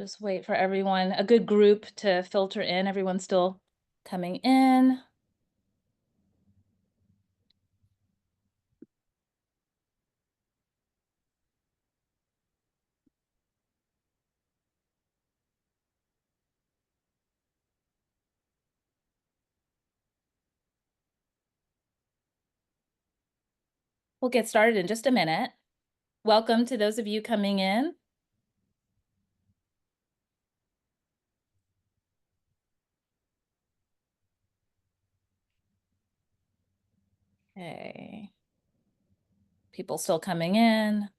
Just wait for everyone, a good group to filter in. Everyone's still coming in. We'll get started in just a minute. Welcome to those of you coming in. Okay. People still coming in.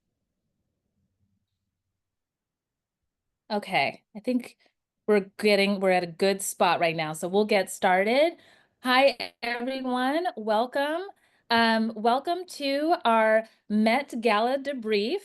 Okay, I think we're at a good spot right now, so we'll get started. Hi, everyone. Welcome. Welcome to our Met Gala Debrief.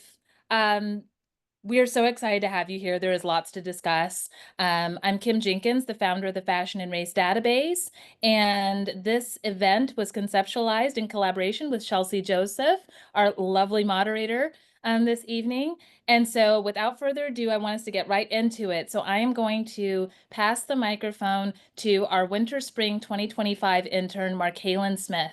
We are so excited to have you here. There is lots to discuss. I'm Kim Jenkins, the founder of the Fashion and Race Database, and this event was conceptualized in collaboration with Shelcy Joseph, our lovely moderator, this evening. And so without further ado, I want us to get right into it. So I am going to pass the microphone to our Winter Spring 2025 intern, Markaylin Smith.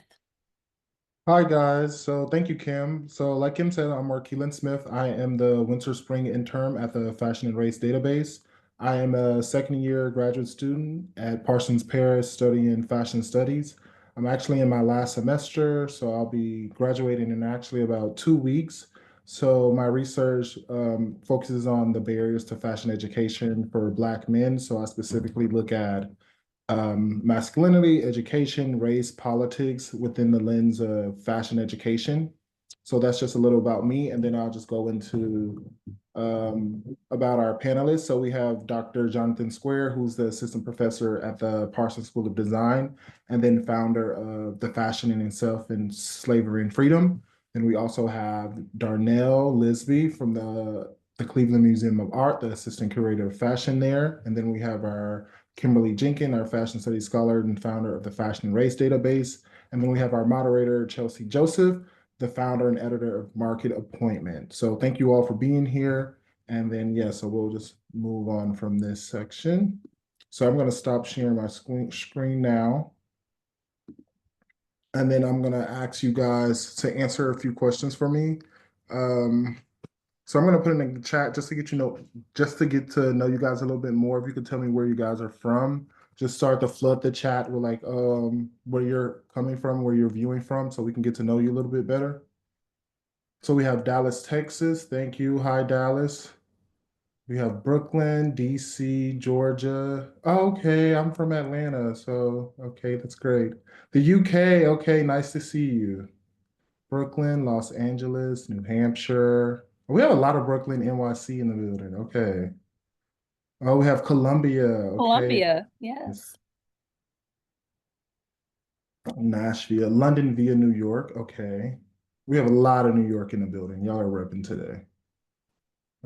Hi guys, so thank you, Kim. So like Kim said, I'm Markeelan Smith. I am the Winter Spring intern at the Fashion and Race Database. I am a second year graduate student at Parsons, Paris, studying fashion studies. I'm actually in my last semester, so I'll be graduating in actually about 2 weeks. So my research focuses on the barriers to fashion education for Black men. So I specifically look at masculinity, education, race, politics within the lens of fashion education. So that's just a little about me, and then I'll just go into about our panelists. So we have Dr. Jonathan Square, who's the assistant professor at the Parsons School of Design, and then founder of the Fashion in Itself and Slavery and Freedom. And we also have Darnell Lisby from the Cleveland Museum of Art, the assistant curator of fashion there. And then we have our Kimberly Jenkins, our fashion studies scholar and founder of the Fashion and Race Database. And then we have our moderator, Shelcy Joseph, the founder and editor of Market Appointment. So thank you all for being here. And then, yeah, so we'll just move on from this section. So I'm going to stop sharing my screen now. And then I'm going to ask you guys to answer a few questions for me. So I'm gonna put it in the chat just to get to know you guys a little bit more. If you could tell me where you guys are from, just start to flood the chat with like where you're coming from, where you're viewing from, so we can get to know you a little bit better. So we have Dallas, Texas. Thank you. Hi, Dallas. We have Brooklyn, DC, Georgia. Oh, okay, I'm from Atlanta, so okay, that's great. The UK, okay, nice to see you. Brooklyn, Los Angeles, New Hampshire. We have a lot of Brooklyn, NYC in the building. Okay. Oh, we have Columbia. Okay. Columbia, yes. Nashville, London via New York. Okay. We have a lot of New York in the building. Y'all are repping today.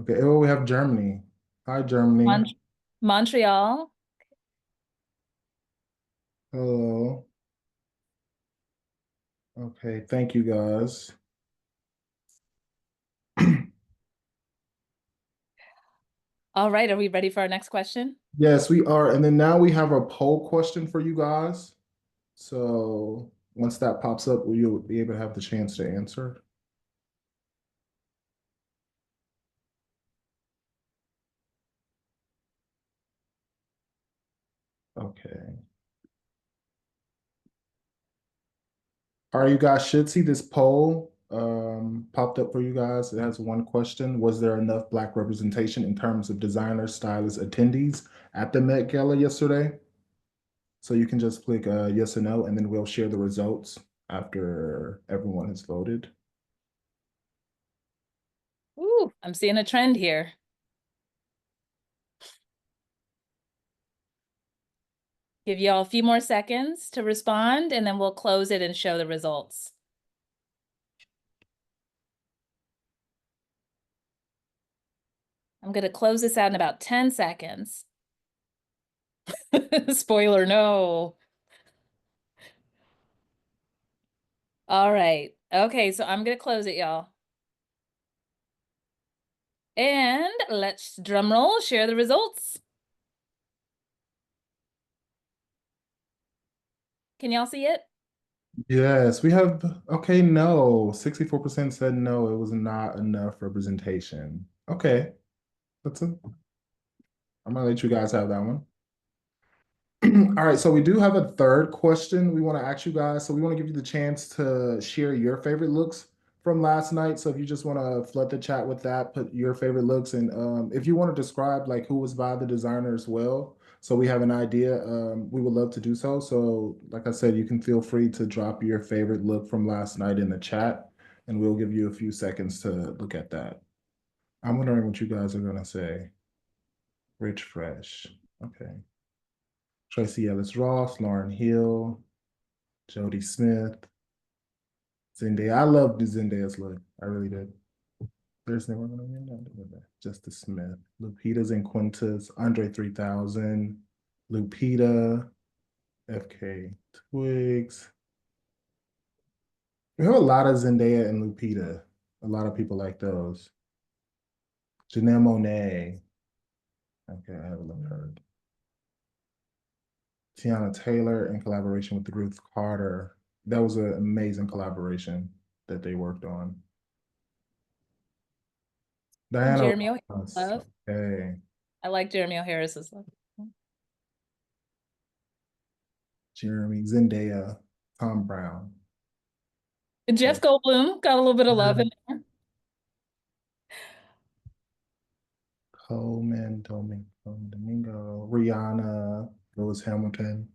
Okay. Oh, we have Germany. Hi, Germany. Montreal. Hello. Okay. Thank you, guys. All right, are we ready for our next question? Yes, we are. And then now we have a poll question for you guys. So once that pops up, you'll be able to have the chance to answer. Okay. All right, you guys should see this poll popped up for you guys. It has one question. Was there enough Black representation in terms of designers, stylists, attendees at the Met Gala yesterday? So you can just click yes or no, and then we'll share the results after everyone has voted. Ooh, I'm seeing a trend here. Give you all a few more seconds to respond, and then we'll close it and show the results. I'm going to close this out in about 10 seconds. Spoiler, no. All right. Okay, so I'm going to close it, y'all. And let's drum roll, share the results. Can y'all see it? Yes, we have, okay, no. 64% said no, it was not enough representation. Okay, that's a, I'm gonna let you guys have that one. All right, so we do have a third question we want to ask you guys. So we want to give you the chance to share your favorite looks from last night. So if you just want to flood the chat with that, put your favorite looks, and if you want to describe like who was by the designer as well, so we have an idea, we would love to do so. So like I said, you can feel free to drop your favorite look from last night in the chat, and we'll give you a few seconds to look at that. I'm wondering what you guys are gonna say. Rich Fresh. Okay. Tracy Ellis Ross, Lauren Hill, Jody Smith, Zendaya. I loved Zendaya's look. I really did. There's no one on Justice Smith, Lupita's and Quintus, Andre 3000, Lupita, FK Twigs. We have a lot of Zendaya and Lupita. A lot of people like those. Janelle Monáe. Okay, I haven't heard. Tiana Taylor in collaboration with Ruth Carter. That was an amazing collaboration that they worked on. Diana Jeremy Ross. O'Hara. Okay. I like Jeremy O'Hara's look. Jeremy, Zendaya, Tom Brown. Okay. Jeff Goldblum got a little bit of love in there. Domingo, Rihanna, Lewis Hamilton.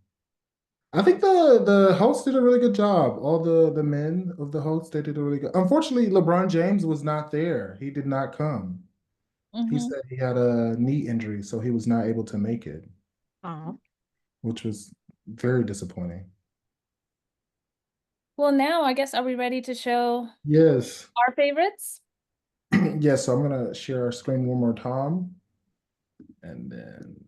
I think the host did a really good job. All the men of the host, they did a really good. Unfortunately, LeBron James was not there. He did not come. He Mhm. said he had a knee injury, so he was not able to make it, Oh, which was very disappointing. Well, now I guess are we ready to show Yes. our favorites? Yes, so I'm gonna share our screen one more time, and then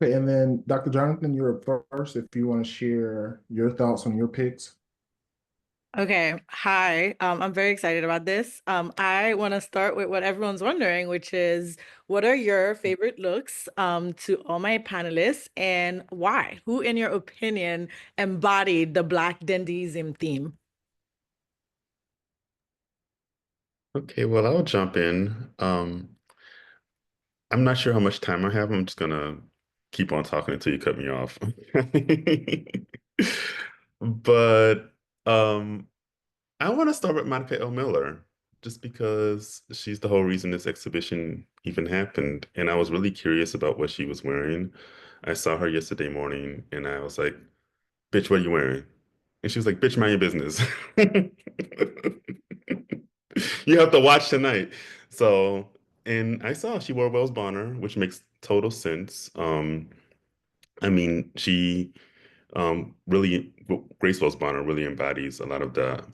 okay, and then Dr. Jonathan, you're up first if you want to share your thoughts on your picks. okay. Hi. I'm very excited about this. I want to start with what everyone's wondering, which is what are your favorite looks to all my panelists and why? Who, in your opinion, embodied the Black dandyism theme? Okay, well, I'll jump in. I'm not sure how much time I have. I'm just gonna keep on talking until you cut me off. But I want to start with Monica L. Miller, just because she's the whole reason this exhibition even happened. And I was really curious about what she was wearing. I saw her yesterday morning and I was like, bitch, what are you wearing? And she was like, bitch, mind your business. You have to watch tonight. So, and I saw she wore Wells Bonner, which makes total sense. I mean, she really, Grace Wells Bonner really embodies a lot of the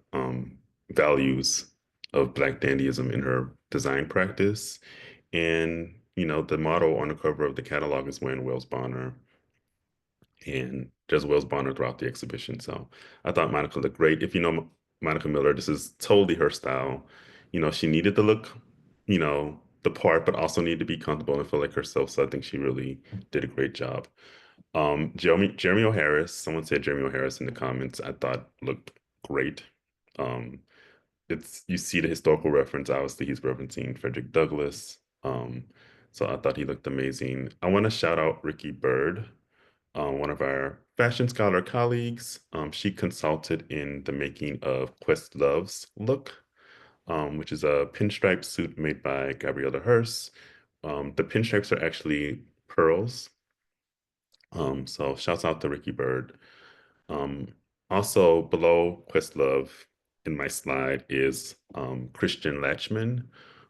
values of Black dandyism in her design practice. And, you know, the model on the cover of the catalog is wearing Wells Bonner and there's Wells Bonner throughout the exhibition. So I thought Monica looked great. If you know Monica Miller, this is totally her style. You know, she needed to look, you know, the part, but also needed to be comfortable and feel like herself. So I think she really did a great job. Jeremy O'Harris, someone said Jeremy O'Harris in the comments, I thought looked great. Um, it's you see the historical reference, obviously he's referencing Frederick Douglass. So I thought he looked amazing. I want to shout out Ricky Bird, one of our fashion scholar colleagues. She consulted in the making of Questlove's look, which is a pinstripe suit made by Gabriella Hearst. The pinstripes are actually pearls. So shouts out to Ricky Bird. Um, Also below Questlove in my slide is Christian Latchman,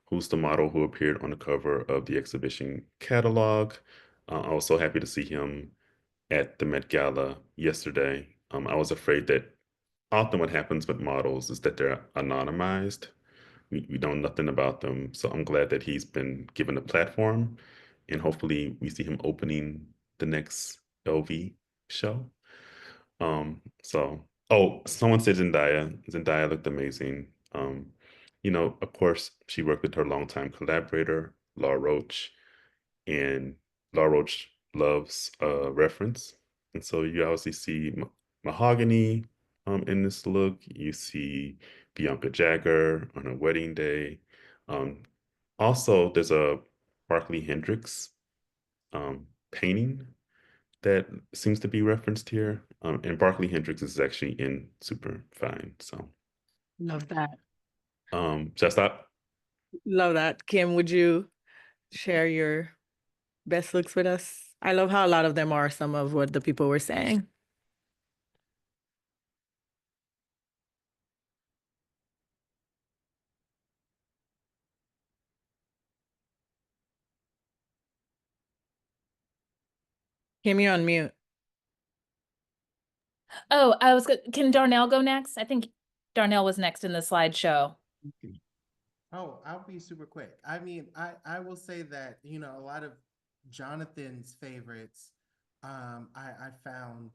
who's the model who appeared on the cover of the exhibition catalog. I was so happy to see him at the Met Gala yesterday. I was afraid that often what happens with models is that they're anonymized. We know nothing about them. So I'm glad that he's been given a platform, and hopefully we see him opening the next LV show. Oh, someone said Zendaya. Zendaya looked amazing. Of course, she worked with her longtime collaborator, Laura Roach, and Laura Roach loves reference. And so you obviously see Mahogany in this look. You see Bianca Jagger on her wedding day. Um, Also, there's a Barkley Hendricks painting that seems to be referenced here. And Barkley Hendricks is actually in Superfine. So, Love that. should I stop? Love that. Kim, would you share your best looks with us? I love how a lot of them are some of what the people were saying. Kim, you're on mute. Oh, can Darnell go next? I think Darnell was next in the slideshow. Oh, I'll be super quick. I mean, I will say that, a lot of Jonathan's favorites, I found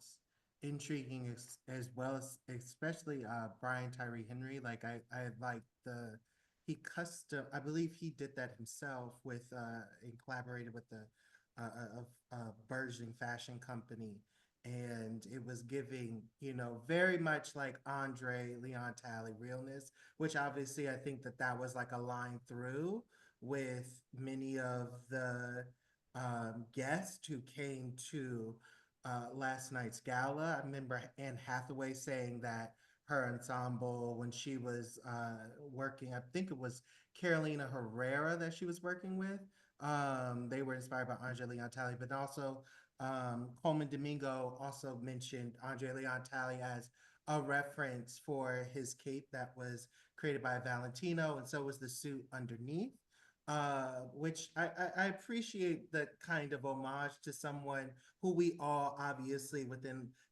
intriguing as well as especially Brian Tyree Henry. Like I like I believe he did that himself with and collaborated with the burgeoning fashion company. And it was giving, very much like Andre Leon Talley realness, which obviously I think that was like a line through with many of the guests who came to last night's gala. I remember Anne Hathaway saying that her ensemble, when she was working, I think it was Carolina Herrera that she was working with. They were inspired by Andre Leon Talley, but also Coleman Domingo also mentioned Andre Leon Talley as a reference for his cape that was created by Valentino, and so was the suit underneath. Which I appreciate that kind of homage to someone who we all obviously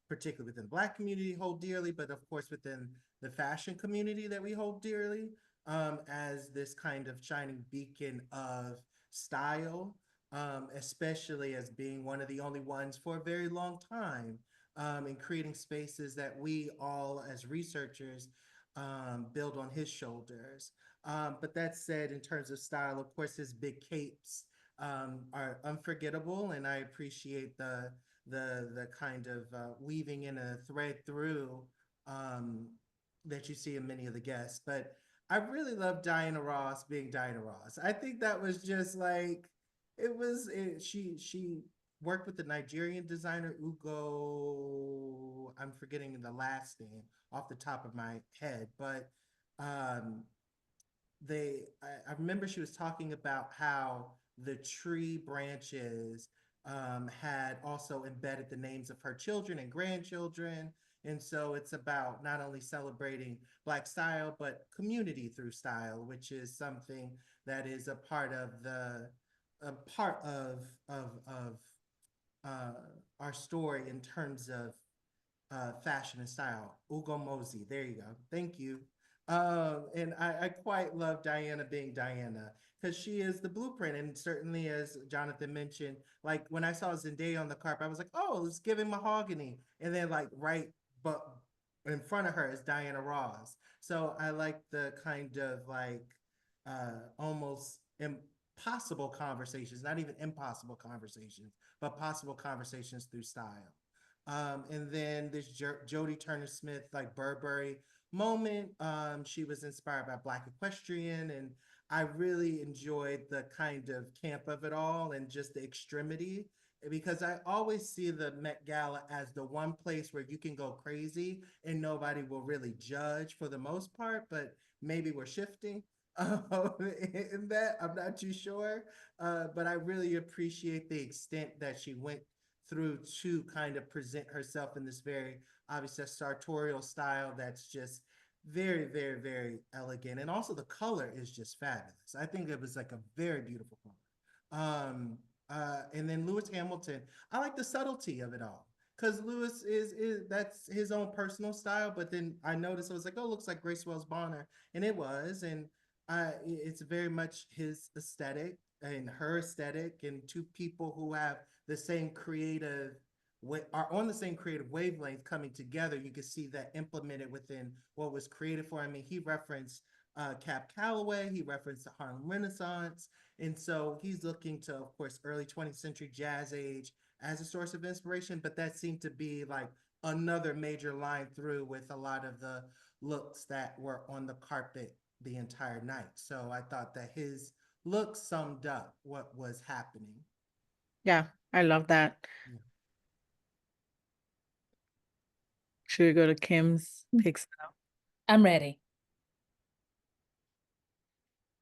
particularly within the Black community, hold dearly, but of course within the fashion community that we hold dearly, as this kind of shining beacon of style, especially as being one of the only ones for a very long time in creating spaces that we all as researchers build on his shoulders. But that said, in terms of style, of course, his big capes are unforgettable, and I appreciate the kind of weaving in a thread through um, that you see in many of the guests. But I really love Diana Ross being Diana Ross. I think that was just like she worked with the Nigerian designer Ugo. I'm forgetting the last name off the top of my head, but um, I remember she was talking about how the tree branches had also embedded the names of her children and grandchildren. And so it's about not only celebrating Black style, but community through style, which is something that is a part of uh, our story in terms of fashion and style. Ugo Mosey. There you go. Thank you. And I quite love Diana being Diana because she is the blueprint. And certainly, as Jonathan mentioned, like when I saw Zendaya on the carpet, I was like, oh, it's giving mahogany. And then, like, right but in front of her is Diana Ross. So I like the kind of like almost impossible conversations, not even impossible conversations, but possible conversations through style. And then this Jodie Turner-Smith, like Burberry moment. She was inspired by Black Equestrian, and I really enjoyed the kind of camp of it all and just the extremity. Because I always see the Met Gala as the one place where you can go crazy and nobody will really judge for the most part, but maybe we're shifting in that. I'm not too sure. But I really appreciate the extent that she went through to kind of present herself in this very obviously sartorial style that's just very, very, very elegant. And also the color is just fabulous. I think it was like a very beautiful color. And then Lewis Hamilton, I like the subtlety of it all. because Lewis is that's his own personal style. But then I noticed I was like, oh, looks like Grace Wells Bonner, and it was, and it's very much his aesthetic and her aesthetic, and two people who have the same creative are on the same creative wavelength coming together. You can see that implemented within what was created for. I mean, he referenced Cap Calloway, he referenced the Harlem Renaissance, and so he's looking to, of course, early 20th century jazz age as a source of inspiration. But that seemed to be like another major line through with a lot of the looks that were on the carpet the entire night. So I thought that his look summed up what was happening. Yeah, I love that. Yeah. Should we go to Kim's picks now? I'm ready.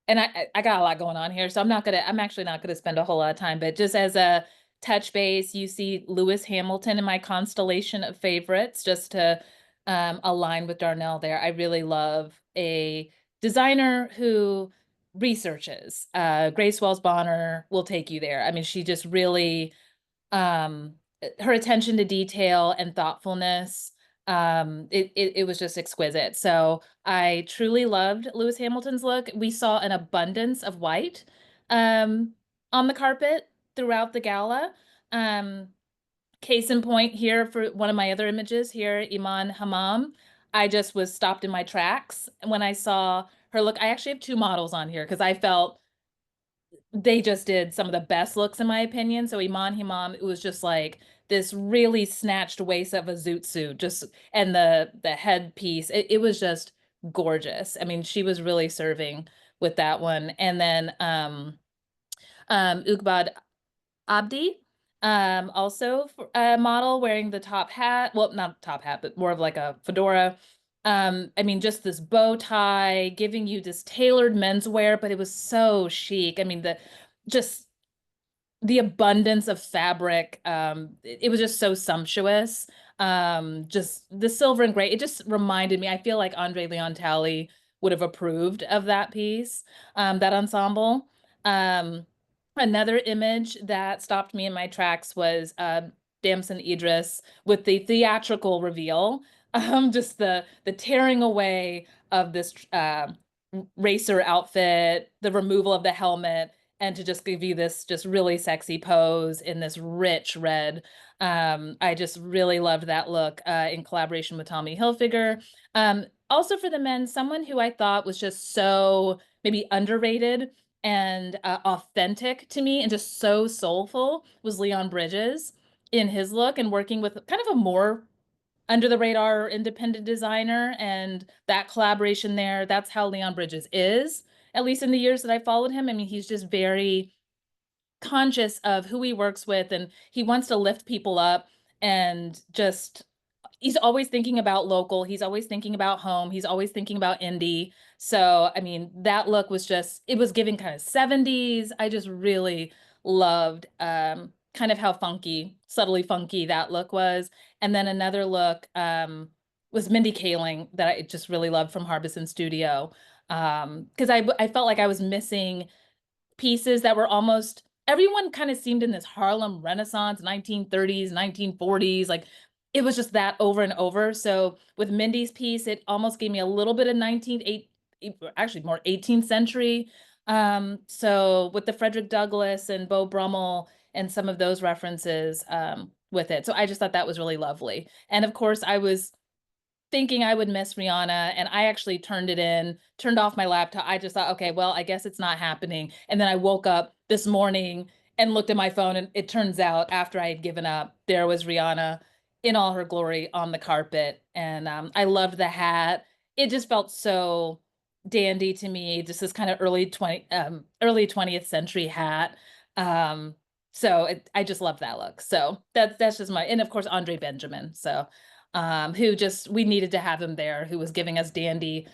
And I got a lot going on here, so I'm actually not gonna spend a whole lot of time, but just as a touch base, you see Lewis Hamilton in my constellation of favorites, just to align with Darnell there. I really love a designer who researches. Grace Wells Bonner will take you there. I mean, she just really her attention to detail and thoughtfulness, it was just exquisite. So I truly loved Lewis Hamilton's look. We saw an abundance of white on the carpet throughout the gala. Case in point here for one of my other images here, Iman Hammam. I just was stopped in my tracks when I saw her look. I actually have two models on here because I felt they just did some of the best looks in my opinion. So Iman Hammam, it was just like this really snatched waist of a zoot suit, just and the headpiece. It was just gorgeous. I mean, she was really serving with that one. And then Ugbad Abdi, also a model wearing the top hat. Well, not top hat, but more of like a fedora. I mean, just this bow tie, giving you this tailored menswear, but it was so chic. I mean, just the abundance of fabric, it was just so sumptuous. Just the silver and gray, it just reminded me, I feel like Andre Leon Talley would have approved of that piece, that ensemble. Another image that stopped me in my tracks was Damson Idris with the theatrical reveal. Just the tearing away of this racer outfit, the removal of the helmet, and to just give you this just really sexy pose in this rich red. I just really loved that look in collaboration with Tommy Hilfiger. Also for the men, someone who I thought was just so maybe underrated and authentic to me and just so soulful was Leon Bridges in his look, and working with kind of a more under the radar independent designer, and that collaboration there, that's how Leon Bridges is, at least in the years that I followed him. I mean, he's just very conscious of who he works with, and he wants to lift people up, and just he's always thinking about local, he's always thinking about home, he's always thinking about indie. So I mean, that look was just, it was giving kind of 70s. I just really loved kind of how funky, subtly funky that look was. And then another look was Mindy Kaling that I just really loved from Harbison Studio, because I felt like I was missing pieces that were almost, everyone kind of seemed in this Harlem Renaissance, 1930s, 1940s, like it was just that over and over. So with Mindy's piece, it almost gave me a little bit of 19th, actually more 18th century. So with the Frederick Douglass and Beau Brummel and some of those references with it. So I just thought that was really lovely. And of course, I was thinking I would miss Rihanna, and I actually turned off my laptop. I just thought, okay, well, I guess it's not happening. And then I woke up this morning and looked at my phone, and it turns out after I had given up, there was Rihanna in all her glory on the carpet. And I loved the hat. It just felt so dandy to me, just this kind of early 20th century hat. So I just love that look. So that's just and of course, Andre Benjamin. So who just, we needed to have him there, who was giving us dandy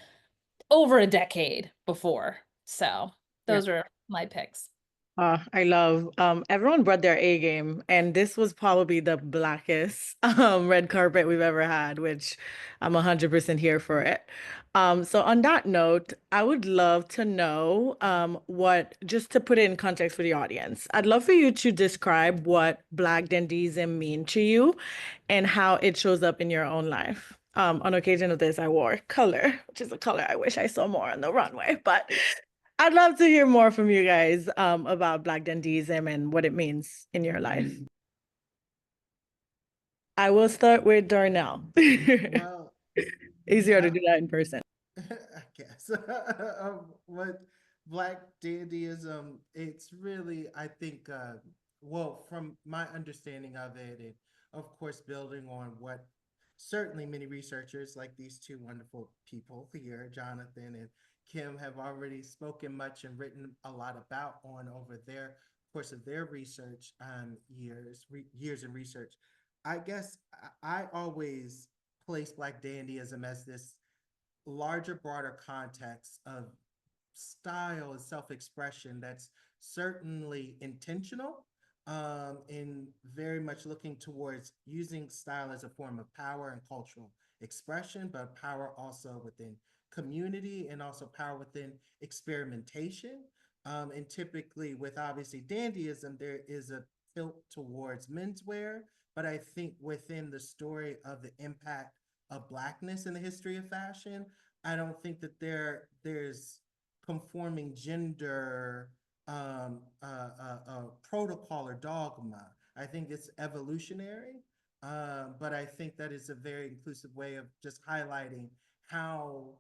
over a decade before. So those are my picks. I love everyone brought their A game, and this was probably the blackest red carpet we've ever had, which I'm 100% here for it. So on that note, I would love to know what, just to put it in context for the audience, I'd love for you to describe what Black dandyism mean to you and how it shows up in your own life. On occasion of this, I wore color, which is a color I wish I saw more on the runway, but I'd love to hear more from you guys about Black dandyism and what it means in your life. I will start with Darnell. Well, Easier to I, do that in person. I guess. What Black dandyism, it's really, I think, well, from my understanding of it, and of course, building on what certainly many researchers like these two wonderful people here, Jonathan and Kim, have already spoken much and written a lot about on over their course of their research years in research. I guess I always place Black dandyism as this larger, broader context of style and self-expression that's certainly intentional, and very much looking towards using style as a form of power and cultural expression, but power also within community and also power within experimentation. And typically with obviously dandyism, there is a tilt towards menswear, but I think within the story of the impact of Blackness in the history of fashion, I don't think that there's conforming gender protocol or dogma. I think it's evolutionary, but I think that is a very inclusive way of just highlighting how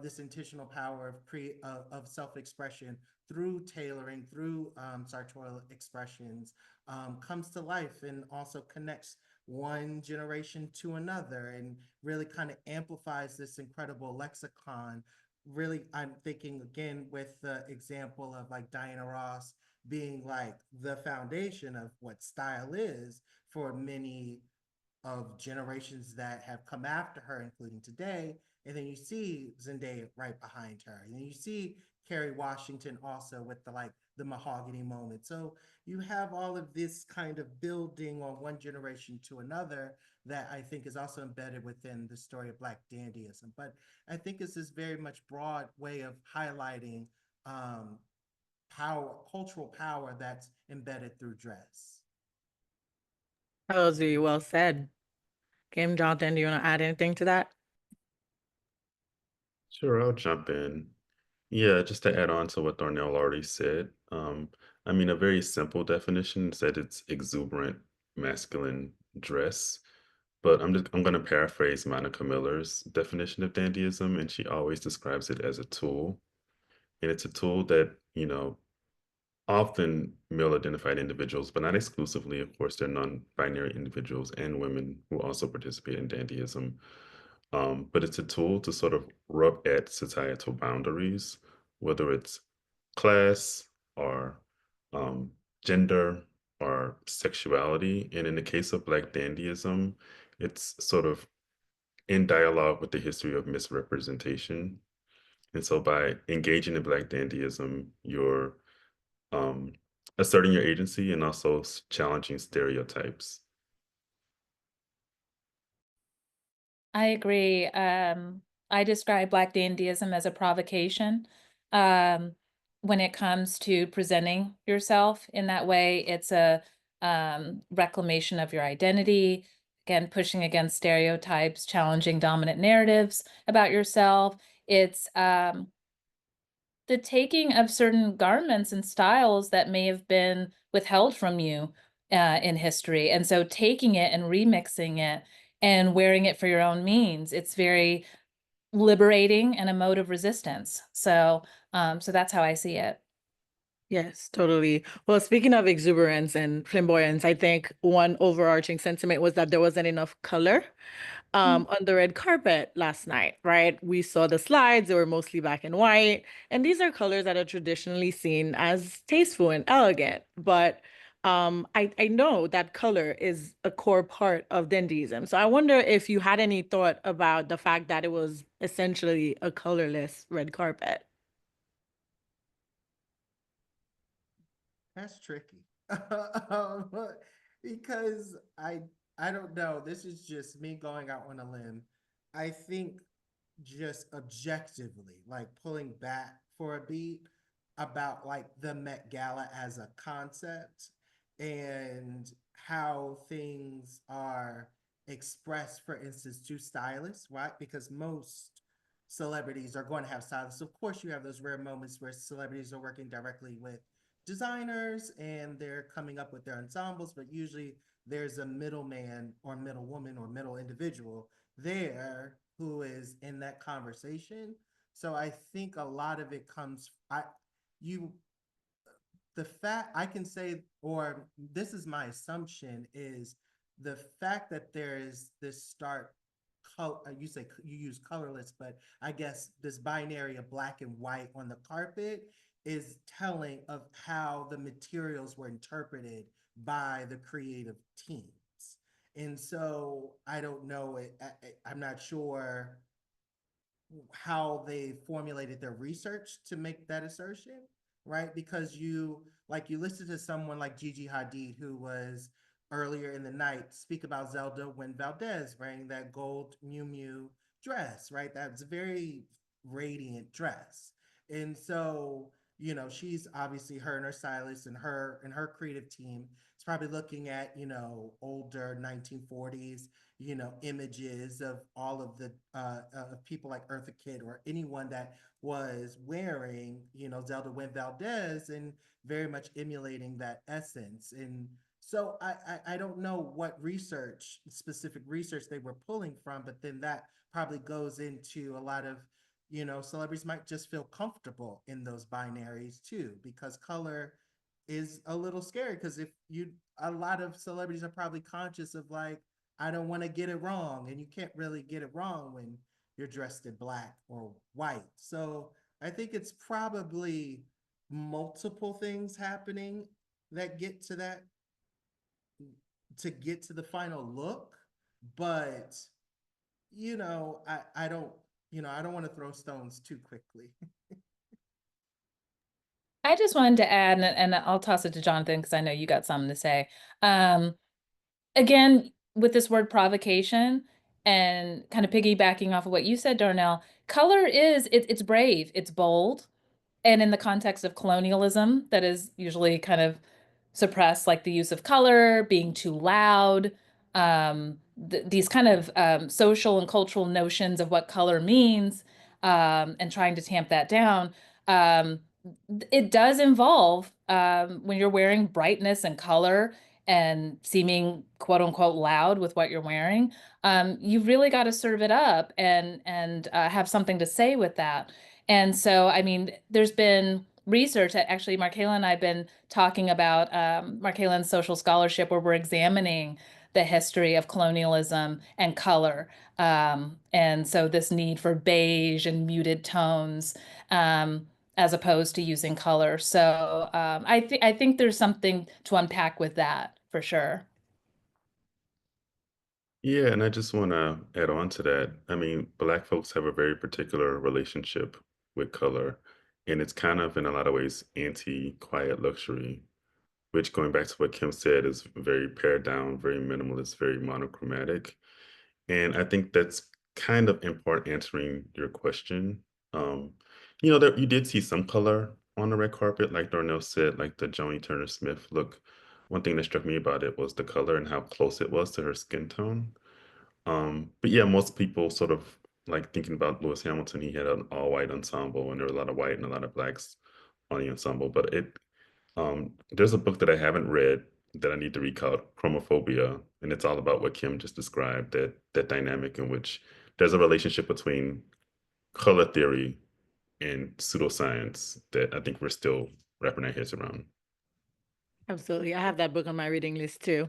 this intentional power of self-expression through tailoring, through sartorial expressions, comes to life and also connects one generation to another and really kind of amplifies this incredible lexicon. Really, I'm thinking again with the example of like Diana Ross being like the foundation of what style is for many of generations that have come after her, including today. And then you see Zendaya right behind her. And then you see Kerry Washington also with the mahogany moment. So you have all of this kind of building on one generation to another that I think is also embedded within the story of Black dandyism. But I think it's this very much broad way of highlighting um, cultural power that's embedded through dress. That was really well said. Kim, Jonathan, do you want to add anything to that? Sure, I'll jump in. Yeah, just to add on to what Darnell already said. I mean, a very simple definition said it's exuberant masculine dress, but I'm going to paraphrase Monica Miller's definition of dandyism, and she always describes it as a tool. And it's a tool that, often male-identified individuals, but not exclusively, of course, they're non-binary individuals and women who also participate in dandyism. But it's a tool to sort of rub at societal boundaries, whether it's class or um, gender or sexuality. And in the case of Black dandyism, it's sort of in dialogue with the history of misrepresentation. And so by engaging in Black dandyism, you're um, asserting your agency and also challenging stereotypes. I agree. I describe Black dandyism as a provocation. Um, when it comes to presenting yourself in that way, it's a reclamation of your identity, again, pushing against stereotypes, challenging dominant narratives about yourself. It's the taking of certain garments and styles that may have been withheld from you in history. And so taking it and remixing it and wearing it for your own means, it's very liberating and a mode of resistance. So, so that's how I see it. Yes, totally. Well, speaking of exuberance and flamboyance, I think one overarching sentiment was that there wasn't enough color on the red carpet last night, right? We saw the slides, they were mostly black and white. And these are colors that are traditionally seen as tasteful and elegant. But I know that color is a core part of dandyism. So I wonder if you had any thought about the fact that it was essentially a colorless red carpet. That's tricky. Um, because I don't know. This is just me going out on a limb. I think just objectively, like pulling back for a beat about like the Met Gala as a concept and how things are expressed, for instance, to stylists, right? Because most celebrities are going to have stylists. Of course, you have those rare moments where celebrities are working directly with designers and they're coming up with their ensembles, but usually there's a middleman or middle woman or middle individual there who is in that conversation. So I think a lot of it comes you the fact I can say, or this is my assumption, is the fact that there is this stark color, you say you use colorless, but I guess this binary of black and white on the carpet is telling of how the materials were interpreted by the creative teams. And so I don't know it. I'm not sure how they formulated their research to make that assertion, right? Because you listen to someone like Gigi Hadid, who was earlier in the night speak about Zelda Wynn Valdez wearing that gold Miu Miu dress, right? That's a very radiant dress. And so, she's obviously her and her stylist and her creative team is probably looking at, older 1940s images of all of the people like Eartha Kitt or anyone that was wearing, Zelda Wynn Valdez and very much emulating that essence. And so I don't know what specific research they were pulling from, but then that probably goes into a lot of, celebrities might just feel comfortable in those binaries too, because color is a little scary because a lot of celebrities are probably conscious of like, I don't want to get it wrong. And you can't really get it wrong when you're dressed in black or white. So I think it's probably multiple things happening that get to that, to get to the final look. But, I don't want to throw stones too quickly. I just wanted to add, and I'll toss it to Jonathan because I know you got something to say. Again, with this word provocation and kind of piggybacking off of what you said, Darnell, color it's brave, it's bold, and in the context of colonialism, that is usually kind of suppressed, like the use of color, being too loud, these kind of social and cultural notions of what color means, and trying to tamp that down. Um, it does involve, when you're wearing brightness and color and seeming quote unquote loud with what you're wearing, you've really got to serve it up and have something to say with that. And so, I mean, there's been research that actually Markayla and I have been talking about, Markayla's social scholarship, where we're examining the history of colonialism and color. And so this need for beige and muted tones, as opposed to using color. So I think there's something to unpack with that for sure. Yeah, and I just want to add on to that. I mean, Black folks have a very particular relationship with color, and it's kind of in a lot of ways anti-quiet luxury, which, going back to what Kim said, is very pared down, very minimalist, very monochromatic. And I think that's kind of in part answering your question. Um, that you did see some color on the red carpet, like Darnell said, like the Joni Turner Smith look. One thing that struck me about it was the color and how close it was to her skin tone. But yeah, most people sort of like thinking about Lewis Hamilton, he had an all white ensemble and there were a lot of white and a lot of blacks on the ensemble. But there's a book that I haven't read that I need to read called Chromophobia, and it's all about what Kim just described, that dynamic in which there's a relationship between color theory and pseudoscience that I think we're still wrapping our heads around. Absolutely. I have that book on my reading list too.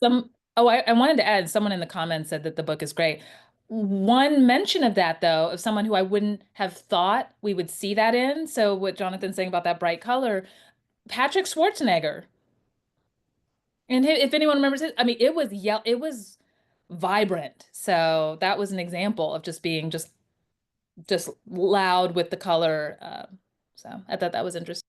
I wanted to add, someone in the comments said that the book is great. One mention of that, though, of someone who I wouldn't have thought we would see that in. So what Jonathan's saying about that bright color, Patrick Schwarzenegger. And if anyone remembers it, I mean, it was vibrant. So that was an example of just being just loud with the color. So I thought that was interesting.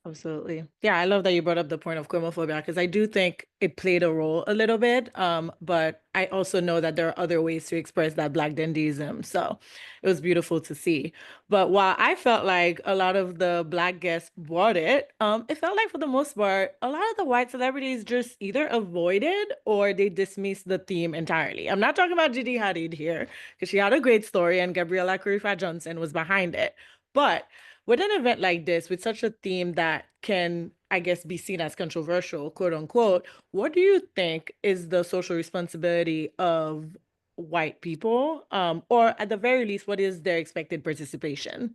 Absolutely. Yeah, I love that you brought up the point of quemophobia because I do think it played a role a little bit. But I also know that there are other ways to express that Black dandyism. So it was beautiful to see. But while I felt like a lot of the Black guests brought it felt like for the most part, a lot of the white celebrities just either avoided or they dismissed the theme entirely. I'm not talking about Gigi Hadid here because she had a great story and Gabriella Karifa-Johnson was behind it. But with an event like this, with such a theme that can, I guess, be seen as controversial, quote unquote, what do you think is the social responsibility of white people? Or at the very least, what is their expected participation?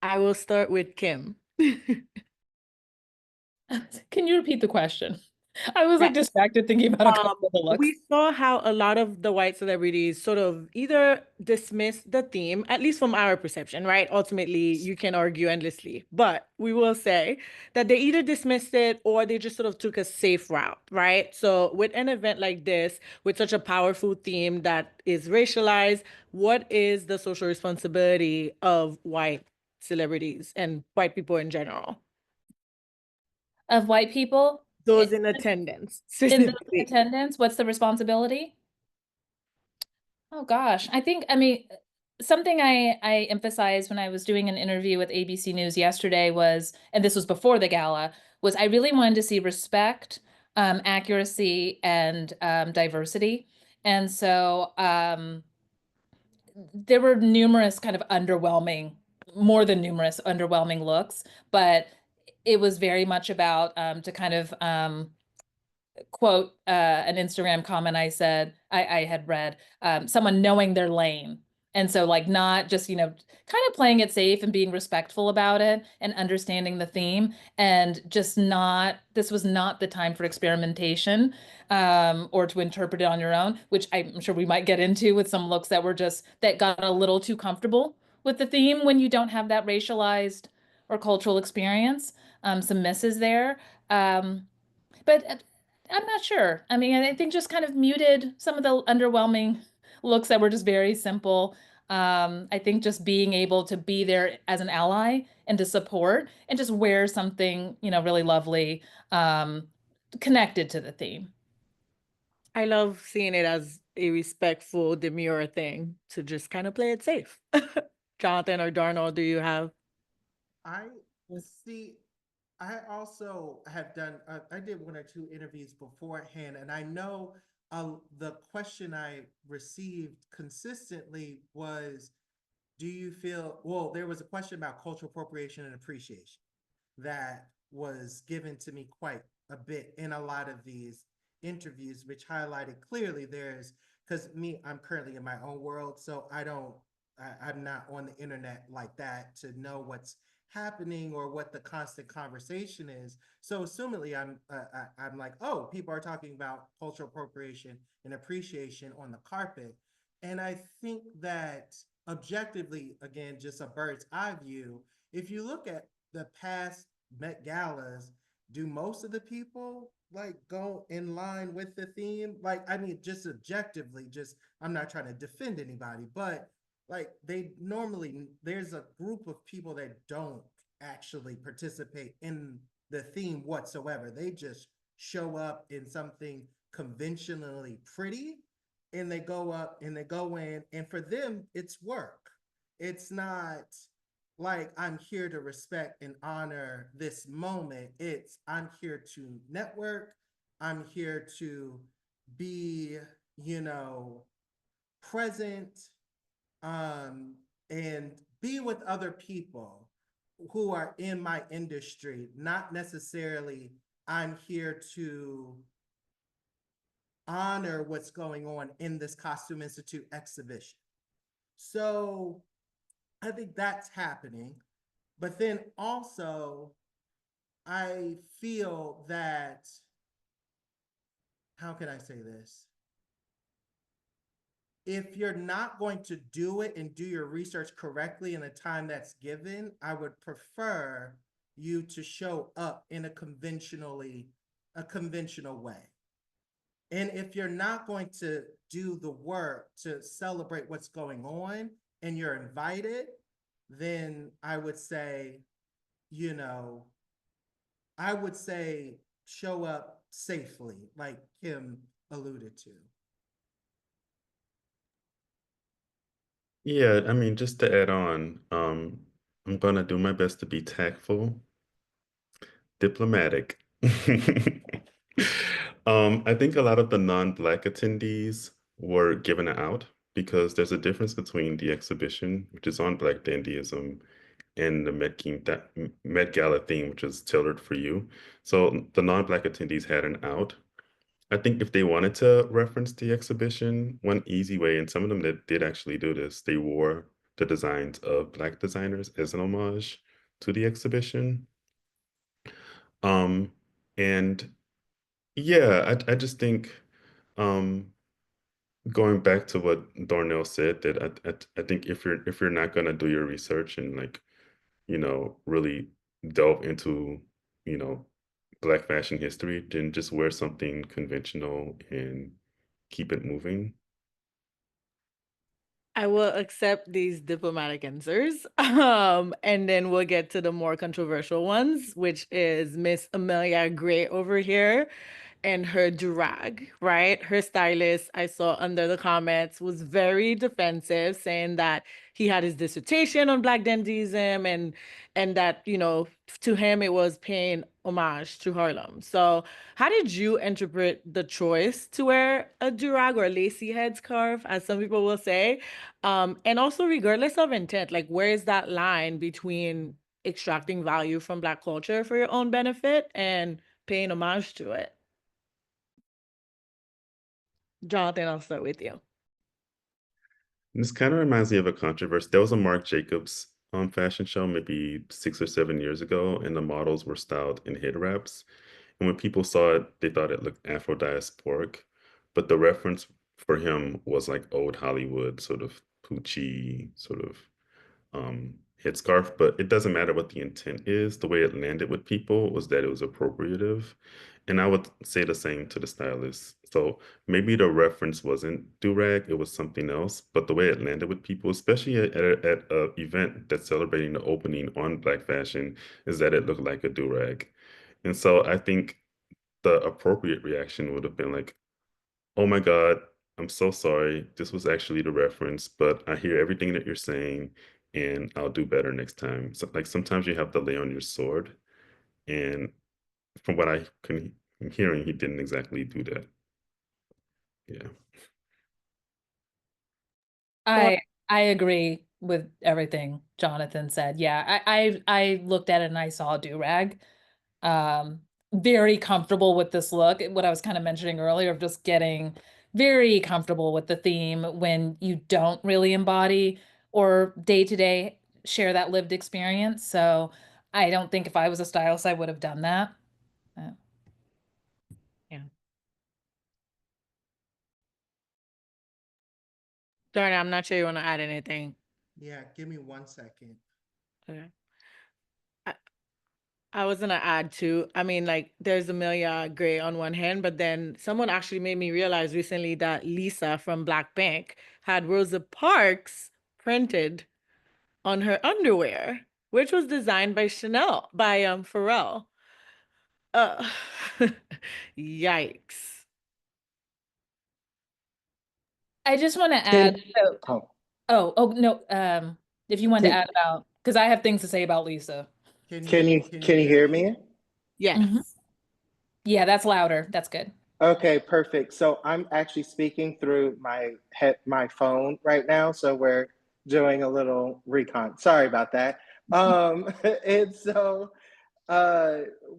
I will start with Kim. Can you repeat the question? I was like Yes. distracted thinking about a couple of the looks. We saw how a lot of the white celebrities sort of either dismissed the theme, at least from our perception, right? Ultimately, you can argue endlessly, but we will say that they either dismissed it or they just sort of took a safe route, right? So with an event like this, with such a powerful theme that is racialized, what is the social responsibility of white celebrities and white people in general? Of white people Those in attendance, in the specifically. attendance, what's the responsibility? Oh gosh, I mean, something I emphasized when I was doing an interview with ABC News yesterday was, and this was before the gala, was I really wanted to see respect, accuracy, and diversity. And so there were numerous kind of underwhelming, more than numerous underwhelming looks, but it was very much about to kind of quote an Instagram comment I had read, someone knowing their lane. And so like not just, kind of playing it safe and being respectful about it and understanding the theme and just not, this was not the time for experimentation or to interpret it on your own, which I'm sure we might get into with some looks that were just, that got a little too comfortable with the theme when you don't have that racialized or cultural experience. Some misses there. But I'm not sure. I mean, I think just kind of muted some of the underwhelming looks that were just very simple. I think just being able to be there as an ally and to support and just wear something, really lovely, connected to the theme. I love seeing it as a respectful, demure thing to just kind of play it safe. Jonathan or Darnell, do you have? I see. I also have done, I did one or two interviews beforehand, and I know the question I received consistently was, do you feel, well, there was a question about cultural appropriation and appreciation that was given to me quite a bit in a lot of these interviews, which highlighted clearly there's, because me, I'm currently in my own world, so I'm not on the internet like that to know what's happening or what the constant conversation is. So assumedly, I'm like, oh, people are talking about cultural appropriation and appreciation on the carpet, and I think that objectively, again, just a bird's eye view, if you look at the past Met Galas, do most of the people like go in line with the theme? Like, I mean, just objectively, just I'm not trying to defend anybody, but like they normally, there's a group of people that don't actually participate in the theme whatsoever. They just show up in something conventionally pretty and they go up and they go in, and for them it's work. It's not like I'm here to respect and honor this moment. It's I'm here to network. I'm here to be, you know, present, and be with other people who are in my industry, not necessarily I'm here to honor what's going on in this Costume Institute exhibition. So I think that's happening. But then also, I feel that, how can I say this? If you're not going to do it and do your research correctly in the time that's given, I would prefer you to show up in a conventional way. And if you're not going to do the work to celebrate what's going on and you're invited, then I would say, you know, I would say show up safely, like Kim alluded to. Yeah, I mean, just to add on, I'm gonna do my best to be tactful, diplomatic. I think a lot of the non-Black attendees were given out because there's a difference between the exhibition, which is on Black dandyism, and the Met Gala theme, which is tailored for you. So the non-Black attendees had an out. I think if they wanted to reference the exhibition, one easy way, and some of them that did actually do this, they wore the designs of Black designers as an homage to the exhibition. Um, and yeah, I just think um, going back to what Darnell said, that I think if you're not gonna do your research and like, really delve into, you know, Black fashion history, then just wear something conventional and keep it moving. I will accept these diplomatic answers. And then we'll get to the more controversial ones, which is Miss Amelia Gray over here and her drag, right? Her stylist, I saw under the comments, was very defensive, saying that he had his dissertation on Black dandyism and that, to him it was paying homage to Harlem. So how did you interpret the choice to wear a durag or a lacy headscarf, as some people will say? And also, regardless of intent, like where is that line between extracting value from Black culture for your own benefit and paying homage to it? Jonathan, I'll start with you. This kind of reminds me of a controversy. There was a Marc Jacobs fashion show maybe 6 or 7 years ago, and the models were styled in head wraps. And when people saw it, they thought it looked Afro-diasporic. But the reference for him was like old Hollywood, sort of Poochie, sort of headscarf. But it doesn't matter what the intent is. The way it landed with people was that it was appropriative. And I would say the same to the stylist. So maybe the reference wasn't do-rag, it was something else. But the way it landed with people, especially at a event that's celebrating the opening on Black fashion, is that it looked like a do-rag. And so I think the appropriate reaction would have been like, oh my God, I'm so sorry. This was actually the reference, but I hear everything that you're saying and I'll do better next time. So like sometimes you have to lay on your sword. And from what I'm hearing, he didn't exactly do that. Yeah. I agree with everything Jonathan said. Yeah, I looked at it and I saw a do-rag. Very comfortable with this look. What I was kind of mentioning earlier of just getting very comfortable with the theme when you don't really embody or day to day share that lived experience. So I don't think if I was a stylist, I would have done that. Yeah. Darn, I'm not sure you want to add anything. Yeah, give me 1 second. Okay. I was gonna add too. I mean, like, there's Amelia Gray on one hand, but then someone actually made me realize recently that Lisa from Blackpink had Rosa Parks printed on her underwear, which was designed by Pharrell. Uh, yikes. I just want to add, no, if you wanted to add about, because I have things to say about Lisa. Can you hear me? Yes. Mhm. Yeah, that's louder. That's good. Okay, perfect. So I'm actually speaking through my phone right now, so we're doing a little recon. Sorry about that. And so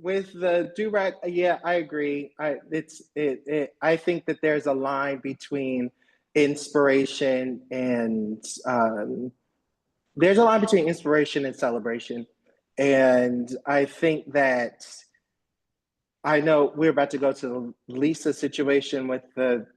with the do-rag, yeah, I agree. I think that there's a line between inspiration and there's a line between inspiration and celebration. And I think that I know we're about to go to the Lisa situation with the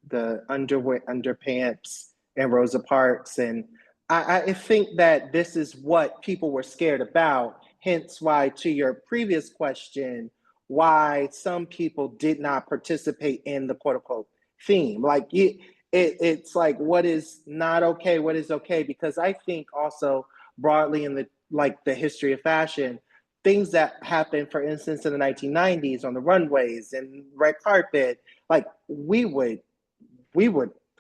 underpants and Rosa Parks, and I think that this is what people were scared about. Hence, why to your previous question, why some people did not participate in the quote unquote theme. Like it's like what is not okay, what is okay, because I think also broadly in the history of fashion, things that happened, for instance, in the 1990s on the runways and red carpet, like we would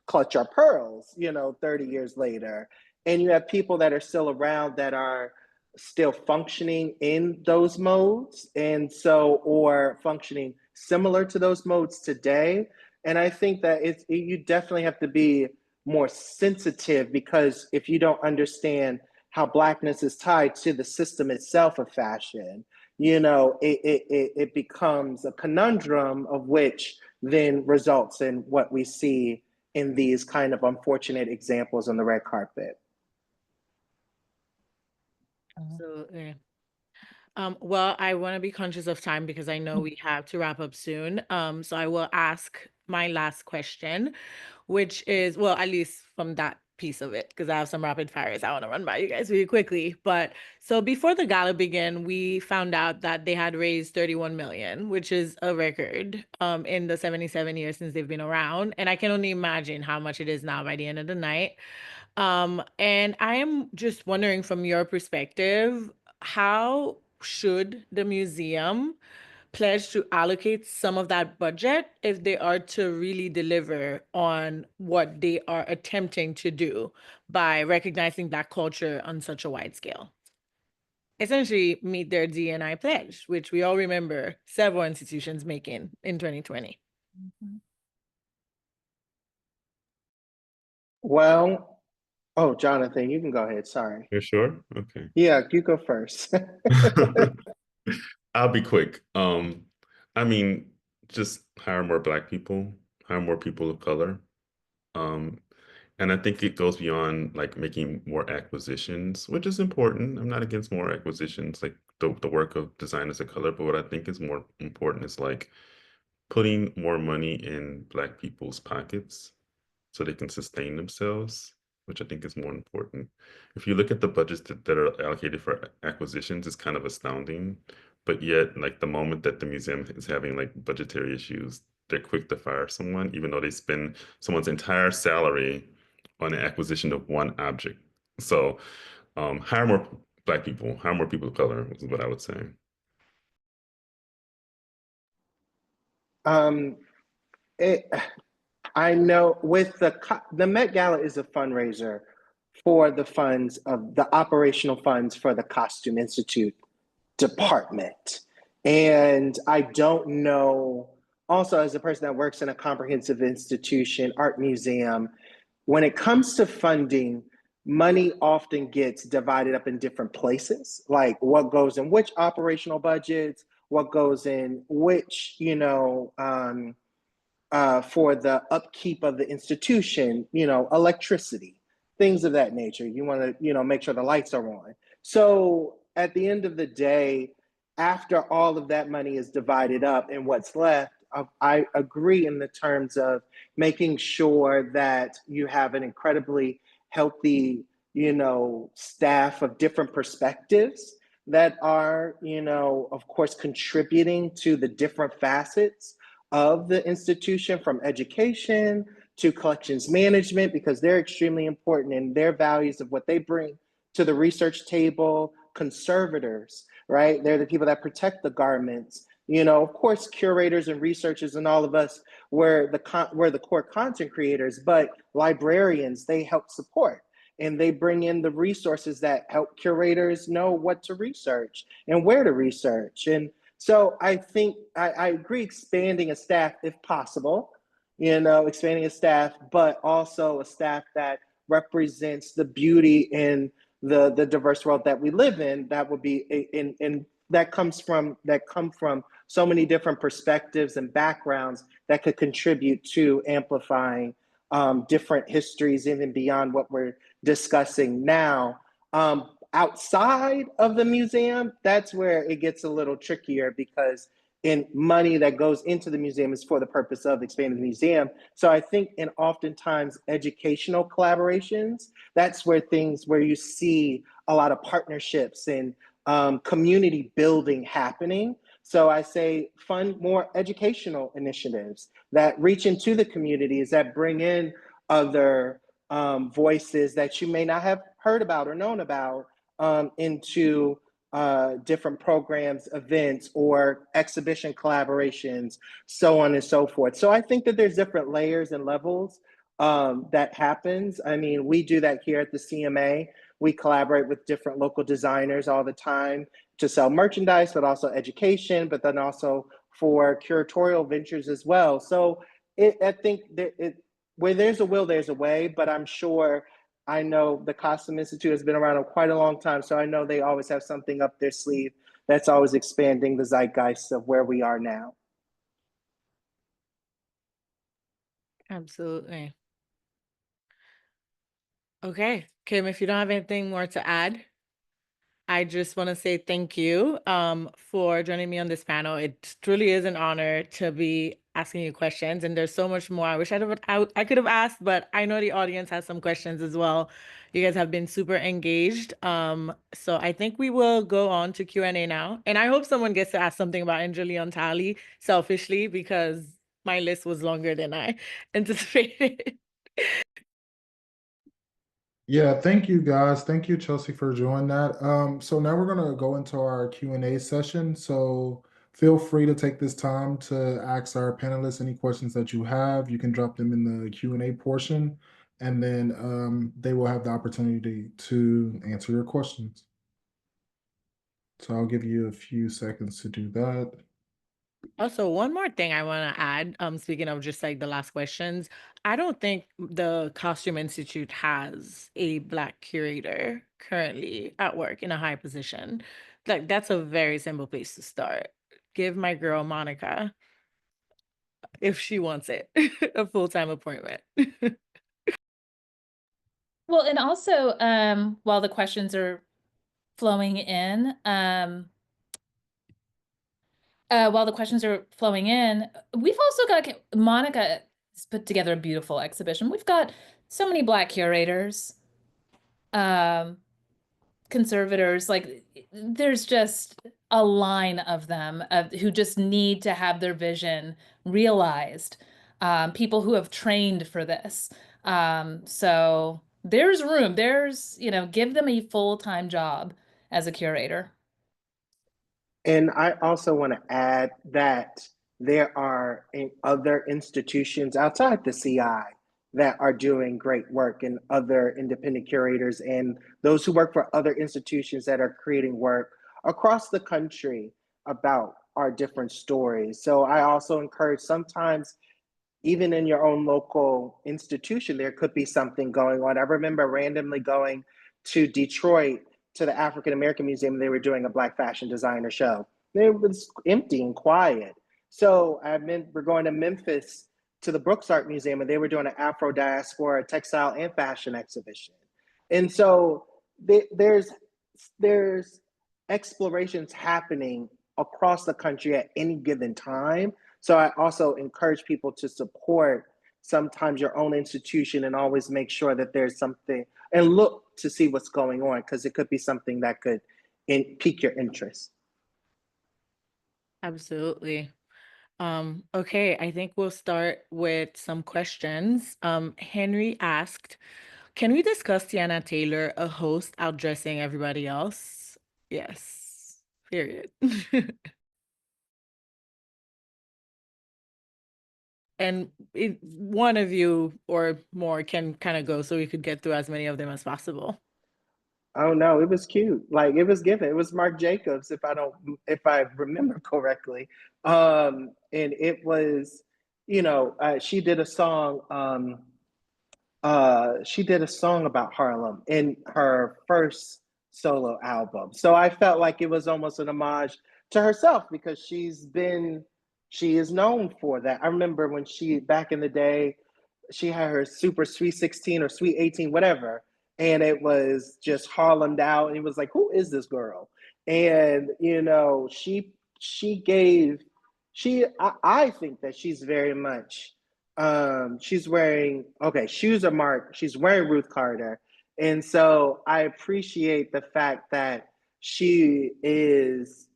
clutch our pearls, 30 years later. And you have people that are still around that are still functioning in those modes, and so, or functioning similar to those modes today. And I think that you definitely have to be more sensitive, because if you don't understand how Blackness is tied to the system itself of fashion, it becomes a conundrum, of which then results in what we see in these kind of unfortunate examples on the red carpet. Absolutely. Well, I want to be conscious of time because I know we have to wrap up soon. So I will ask my last question, which is, well, at least from that piece of it, because I have some rapid fires I want to run by you guys really quickly. But so before the gala began, we found out that they had raised 31 million, which is a record in the 77 years since they've been around. And I can only imagine how much it is now by the end of the night. And I am just wondering, from your perspective, how should the museum pledge to allocate some of that budget if they are to really deliver on what they are attempting to do by recognizing Black culture on such a wide scale? Essentially meet their D&I pledge, which we all remember several institutions making in 2020. Well, oh, Jonathan, you can go ahead. Sorry. You're sure? Okay. Yeah, you go first. I'll be quick. I mean, just hire more Black people, hire more people of color. And I think it goes beyond like making more acquisitions, which is important. I'm not against more acquisitions, like the work of designers of color, but what I think is more important is like putting more money in Black people's pockets so they can sustain themselves, which I think is more important. If you look at the budgets that are allocated for acquisitions, it's kind of astounding. But yet, like the moment that the museum is having like budgetary issues, they're quick to fire someone, even though they spend someone's entire salary on the acquisition of one object. So hire more Black people, hire more people of color is what I would say. I know with the Met Gala is a fundraiser for the funds of the operational funds for the Costume Institute department. And I don't know, also as a person that works in a comprehensive institution, art museum, when it comes to funding, money often gets divided up in different places, like what goes in which operational budgets, what goes in which, for the upkeep of the institution, electricity, things of that nature. You want to, make sure the lights are on. So at the end of the day, after all of that money is divided up and what's left, I agree in the terms of making sure that you have an incredibly healthy, staff of different perspectives that are, of course, contributing to the different facets of the institution, from education to collections management, because they're extremely important in their values of what they bring to the research table. Conservators, right? They're the people that protect the garments. Of course, curators and researchers and all of us were the core content creators, but librarians, they help support and they bring in the resources that help curators know what to research and where to research. And so I think I agree, expanding a staff if possible, expanding a staff, but also a staff that represents the beauty in the diverse world that we live in. That would be in that come from so many different perspectives and backgrounds that could contribute to amplifying different histories, even beyond what we're discussing now. Outside of the museum, that's where it gets a little trickier, because in money that goes into the museum is for the purpose of expanding the museum. So I think in oftentimes educational collaborations, that's where you see a lot of partnerships and community building happening. So I say fund more educational initiatives that reach into the communities, that bring in other voices that you may not have heard about or known about, into different programs, events, or exhibition collaborations, so on and so forth. So I think that there's different layers and levels that happens. I mean, we do that here at the CMA. We collaborate with different local designers all the time to sell merchandise, but also education, but then also for curatorial ventures as well. So I think that where there's a will, there's a way, but I'm sure, I know the Costume Institute has been around quite a long time, so I know they always have something up their sleeve that's always expanding the zeitgeist of where we are now. Absolutely. Okay, Kim, if you don't have anything more to add, I just want to say thank you for joining me on this panel. It truly is an honor to be asking you questions, and there's so much more I wish I could have asked, but I know the audience has some questions as well. You guys have been super engaged. So I think we will go on to Q&A now, and I hope someone gets to ask something about Angelina Talley selfishly, because my list was longer than I anticipated. Yeah, thank you guys. Thank you, Chelsea, for joining that. So now we're gonna go into our Q&A session. So feel free to take this time to ask our panelists any questions that you have. You can drop them in the Q&A portion, and then they will have the opportunity to answer your questions. So I'll give you a few seconds to do that. Also, one more thing I want to add, speaking of just like the last questions, I don't think the Costume Institute has a Black curator currently at work in a high position. Like, that's a very simple place to start. Give my girl Monica, if she wants it, a full-time appointment. Well, and also, while the questions are flowing in, we've also got Monica has put together a beautiful exhibition. We've got so many Black curators, conservators, like there's just a line of them who just need to have their vision realized. People who have trained for this. So there's room. Give them a full-time job as a curator. And I also want to add that there are other institutions outside the CI that are doing great work, and other independent curators and those who work for other institutions that are creating work across the country about our different stories. So I also encourage, sometimes even in your own local institution, there could be something going on. I remember randomly going to Detroit to the African American Museum. They were doing a Black fashion designer show. It was empty and quiet. So we're going to Memphis to the Brooks Art Museum, and they were doing an Afro diaspora textile and fashion exhibition. And so there's explorations happening across the country at any given time. So I also encourage people to support sometimes your own institution, and always make sure that there's something, and look to see what's going on, because it could be something that could pique your interest. Absolutely. Okay, I think we'll start with some questions. Henry asked, can we discuss Tiana Taylor, a host outdressing everybody else? Yes, period. And one of you or more can kind of go so we could get through as many of them as possible. Oh no, it was cute. Like, it was given. It was Marc Jacobs, if I remember correctly. And it was, she did a song. She did a song about Harlem in her first solo album. So I felt like it was almost an homage to herself, because she is known for that. I remember when back in the day, she had her Super Sweet 16 or Sweet 18, whatever. And it was just Harlemed out. And it was like, who is this girl? And, I think that she's very much, she's wearing, shoes are Marc, she's wearing Ruth Carter. And so I appreciate the fact that she is,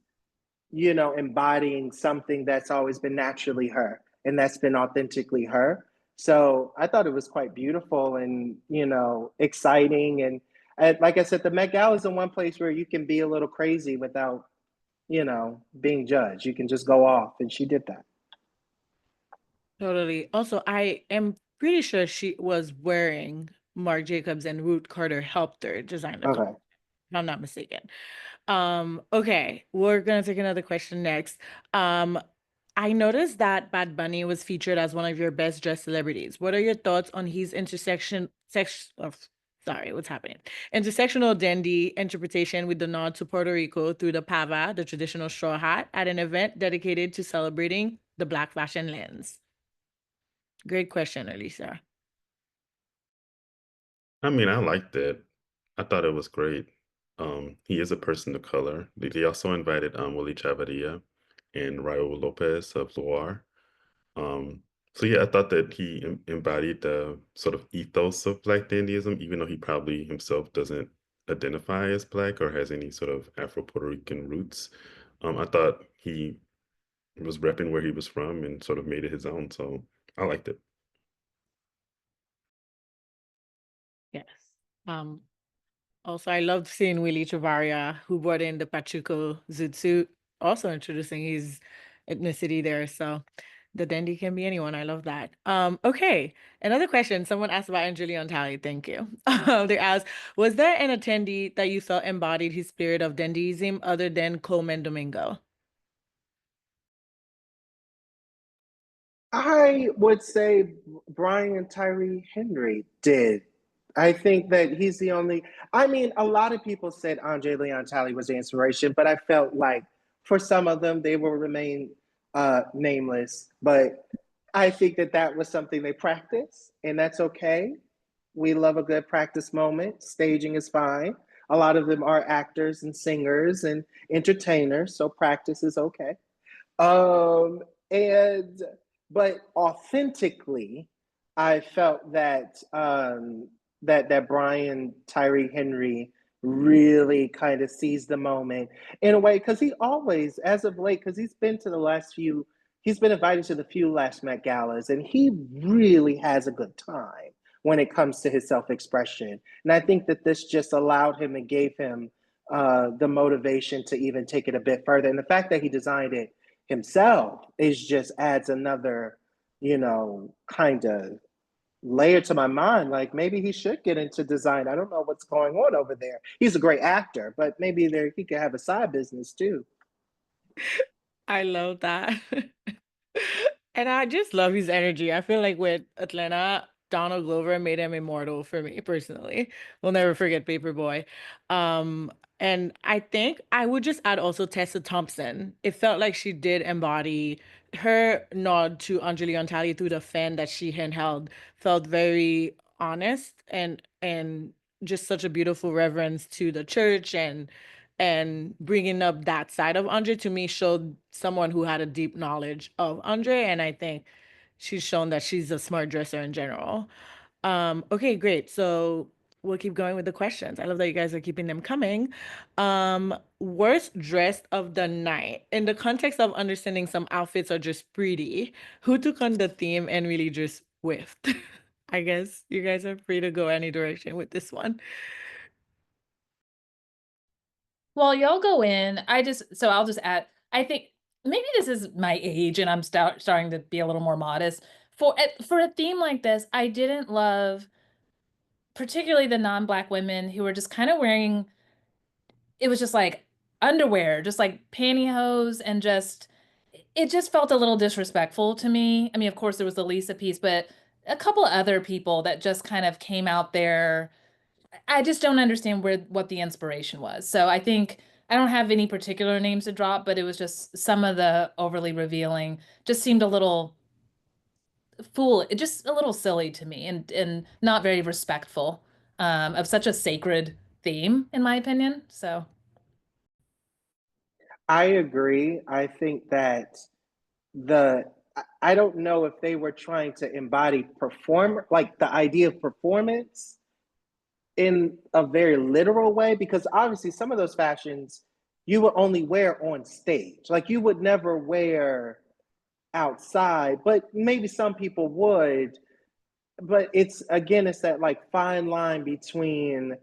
embodying something that's always been naturally her, and that's been authentically her. So I thought it was quite beautiful and, exciting. And like I said, the Met Gala is the one place where you can be a little crazy without, being judged. You can just go off, and she did that. Totally. Also, I am pretty sure she was wearing Marc Jacobs and Ruth Carter helped her design the Okay. color, if I'm not mistaken. Okay, we're gonna take another question next. I noticed that Bad Bunny was featured as one of your best dressed celebrities. What are your thoughts on his sorry, what's happening? Intersectional dandy interpretation with the nod to Puerto Rico through the pava, the traditional straw hat, at an event dedicated to celebrating the Black fashion lens? Great question, Elisa. I mean, I liked it. I thought it was great. He is a person of color. They also invited Willie Chavarria and Raul Lopez of Loire. Um, so yeah, I thought that he embodied the sort of ethos of Black dandyism, even though he probably himself doesn't identify as Black or has any sort of Afro-Puerto Rican roots. I thought he was repping where he was from and sort of made it his own. So I liked it. Yes. Um, Also, I loved seeing Willie Chavaria, who brought in the Pachuco zoot suit, also introducing his ethnicity there. So the dandy can be anyone. I love that. Okay, another question. Someone asked about Angelion Talley. Thank you. They asked, was there an attendee that you felt embodied his spirit of dandyism other than Coleman Domingo? I would say Brian Tyree Henry did. I think that he's the only. I mean, a lot of people said Andre Leon Talley was the inspiration, but I felt like for some of them, they will remain nameless. But I think that that was something they practiced, and that's okay. We love a good practice moment. Staging is fine. A lot of them are actors and singers and entertainers, so practice is okay. Um, and but authentically, I felt that that Brian Tyree Henry really kind of seized the moment in a way because he always, as of late, because he's been invited to the few last Met Galas, and he really has a good time when it comes to his self-expression. And I think that this just allowed him and gave him the motivation to even take it a bit further. And the fact that he designed it himself is just adds another, kind of layer to my mind. Like maybe he should get into design. I don't know what's going on over there. He's a great actor, but maybe there he could have a side business too. I love that. And I just love his energy. I feel like with Atlanta, Donald Glover made him immortal for me personally. We'll never forget Paperboy. Um, and I think I would just add also Tessa Thompson. It felt like she did embody her nod to Anjali Antali through the fan that she handheld, felt very honest and just such a beautiful reverence to the church and bringing up that side of Andre to me showed someone who had a deep knowledge of Andre, and I think she's shown that she's a smart dresser in general. Okay, great. So we'll keep going with the questions. I love that you guys are keeping them coming. Worst dressed of the night. In the context of understanding some outfits are just pretty, who took on the theme and really just whiffed? I guess you guys are free to go any direction with this one. Well, y'all go in. So I'll just add, I think maybe this is my age and I'm starting to be a little more modest. For a theme like this, I didn't love particularly the non-Black women who were just kind of wearing, it was just like underwear, just like pantyhose and it just felt a little disrespectful to me. I mean, of course there was the Lisa piece, but a couple of other people that just kind of came out there. I just don't understand what the inspiration was. So I think I don't have any particular names to drop, but it was just some of the overly revealing just seemed a little just a little silly to me and not very respectful of such a sacred theme, in my opinion. So I agree. I think that the I don't know if they were trying to embody like the idea of performance in a very literal way, because obviously some of those fashions you would only wear on stage. Like you would never wear outside, but maybe some people would. But it's that like fine line between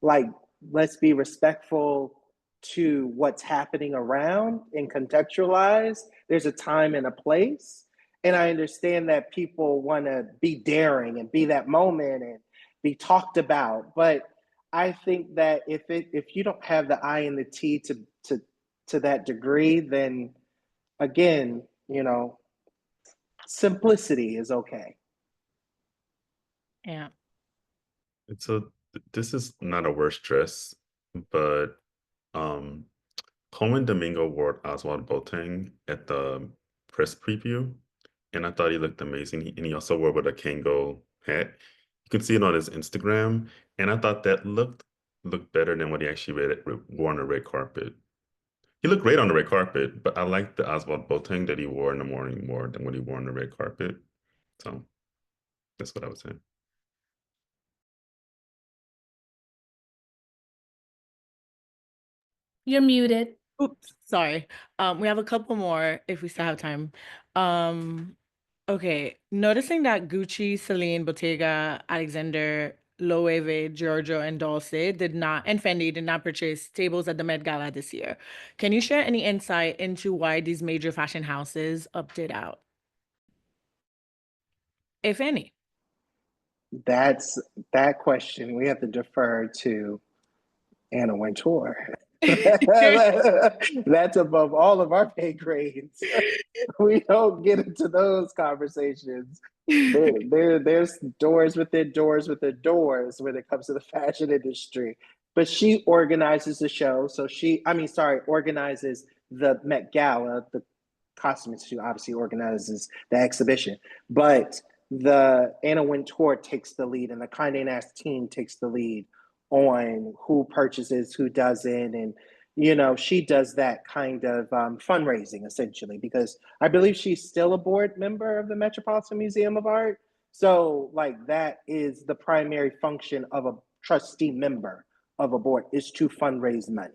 like, let's be respectful to what's happening around and contextualize. There's a time and a place. And I understand that people want to be daring and be that moment and be talked about. But I think that if you don't have the I and the T to that degree, then again, simplicity is okay. Yeah. So this is not a worst dress, but Coleman Domingo wore Oswald Boateng at the press preview, and I thought he looked amazing. And he also wore with a Kango hat. You can see it on his Instagram, and I thought that looked better than what he actually wore on the red carpet. He looked great on the red carpet, but I like the Oswald Boateng that he wore in the morning more than what he wore on the red carpet. So that's what I was saying. You're muted. Oops, sorry. We have a couple more if we still have time. Okay, noticing that Gucci, Celine, Bottega, Alexander, Loewe, Giorgio, and Dolce and Fendi did not purchase tables at the Met Gala this year. Can you share any insight into why these major fashion houses opted out, if any? That's that question we have to defer to Anna Wintour. That's above all of our pay grades. We don't get into those conversations. There's doors within doors within doors when it comes to the fashion industry. But she organizes the show. So organizes the Met Gala. The Costume Institute obviously organizes the exhibition. But the Anna Wintour takes the lead and the Condé Nast team takes the lead on who purchases, who doesn't. And, she does that kind of fundraising essentially, because I believe she's still a board member of the Metropolitan Museum of Art. So that is the primary function of a trustee member of a board, is to fundraise money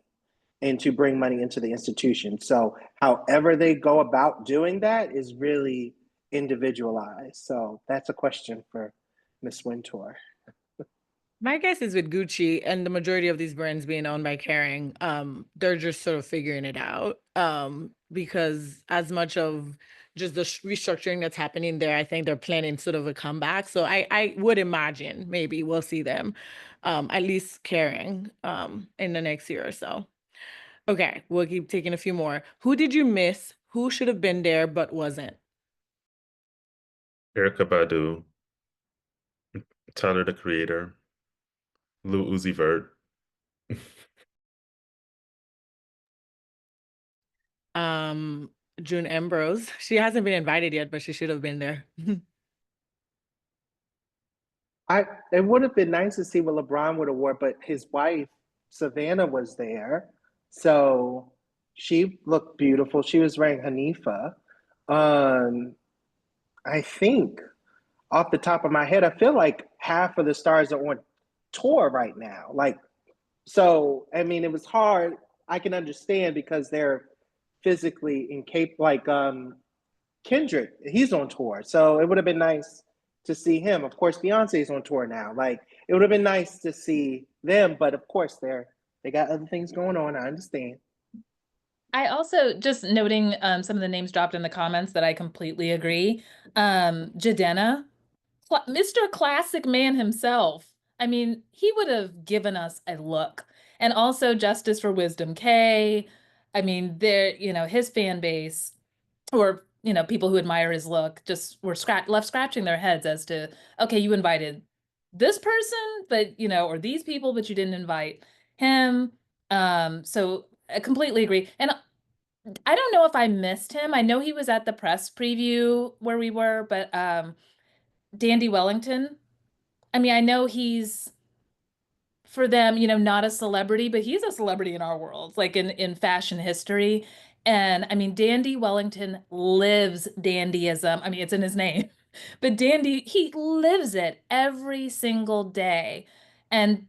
and to bring money into the institution. So however they go about doing that is really individualized. So that's a question for Ms. Wintour. My guess is with Gucci and the majority of these brands being owned by Kering, they're just sort of figuring it out. Because as much of just the restructuring that's happening there, I think they're planning sort of a comeback. So I would imagine maybe we'll see them, at least Kering, in the next year or so. Okay, we'll keep taking a few more. Who did you miss? Who should have been there but wasn't? Erykah Badu, Tyler the Creator, Lil Uzi Vert. June Ambrose. She hasn't been invited yet, but she should have been there. It would have been nice to see what LeBron would have worn, but his wife, Savannah, was there. So she looked beautiful. She was wearing Hanifa. I think off the top of my head, I feel like half of the stars are on tour right now. So, I mean, it was hard. I can understand because they're physically incapable, Kendrick, he's on tour. So it would have been nice to see him. Of course, Beyonce's on tour now. It would have been nice to see them, but of course they got other things going on. I understand. I also just noting some of the names dropped in the comments that I completely agree. Jadena, Mr. Classic Man himself. I mean, he would have given us a look. And also Justice for Wisdom K. I mean, his fan base, or people who admire his look, just were left scratching their heads as to, okay, you invited this person, but or these people, but you didn't invite him. So I completely agree. And I don't know if I missed him. I know he was at the press preview where we were, but Dandy Wellington. I mean, I know he's, for them, not a celebrity, but he's a celebrity in our world, like in fashion history. And I mean, Dandy Wellington lives dandyism. I mean, it's in his name, but Dandy, he lives it every single day. And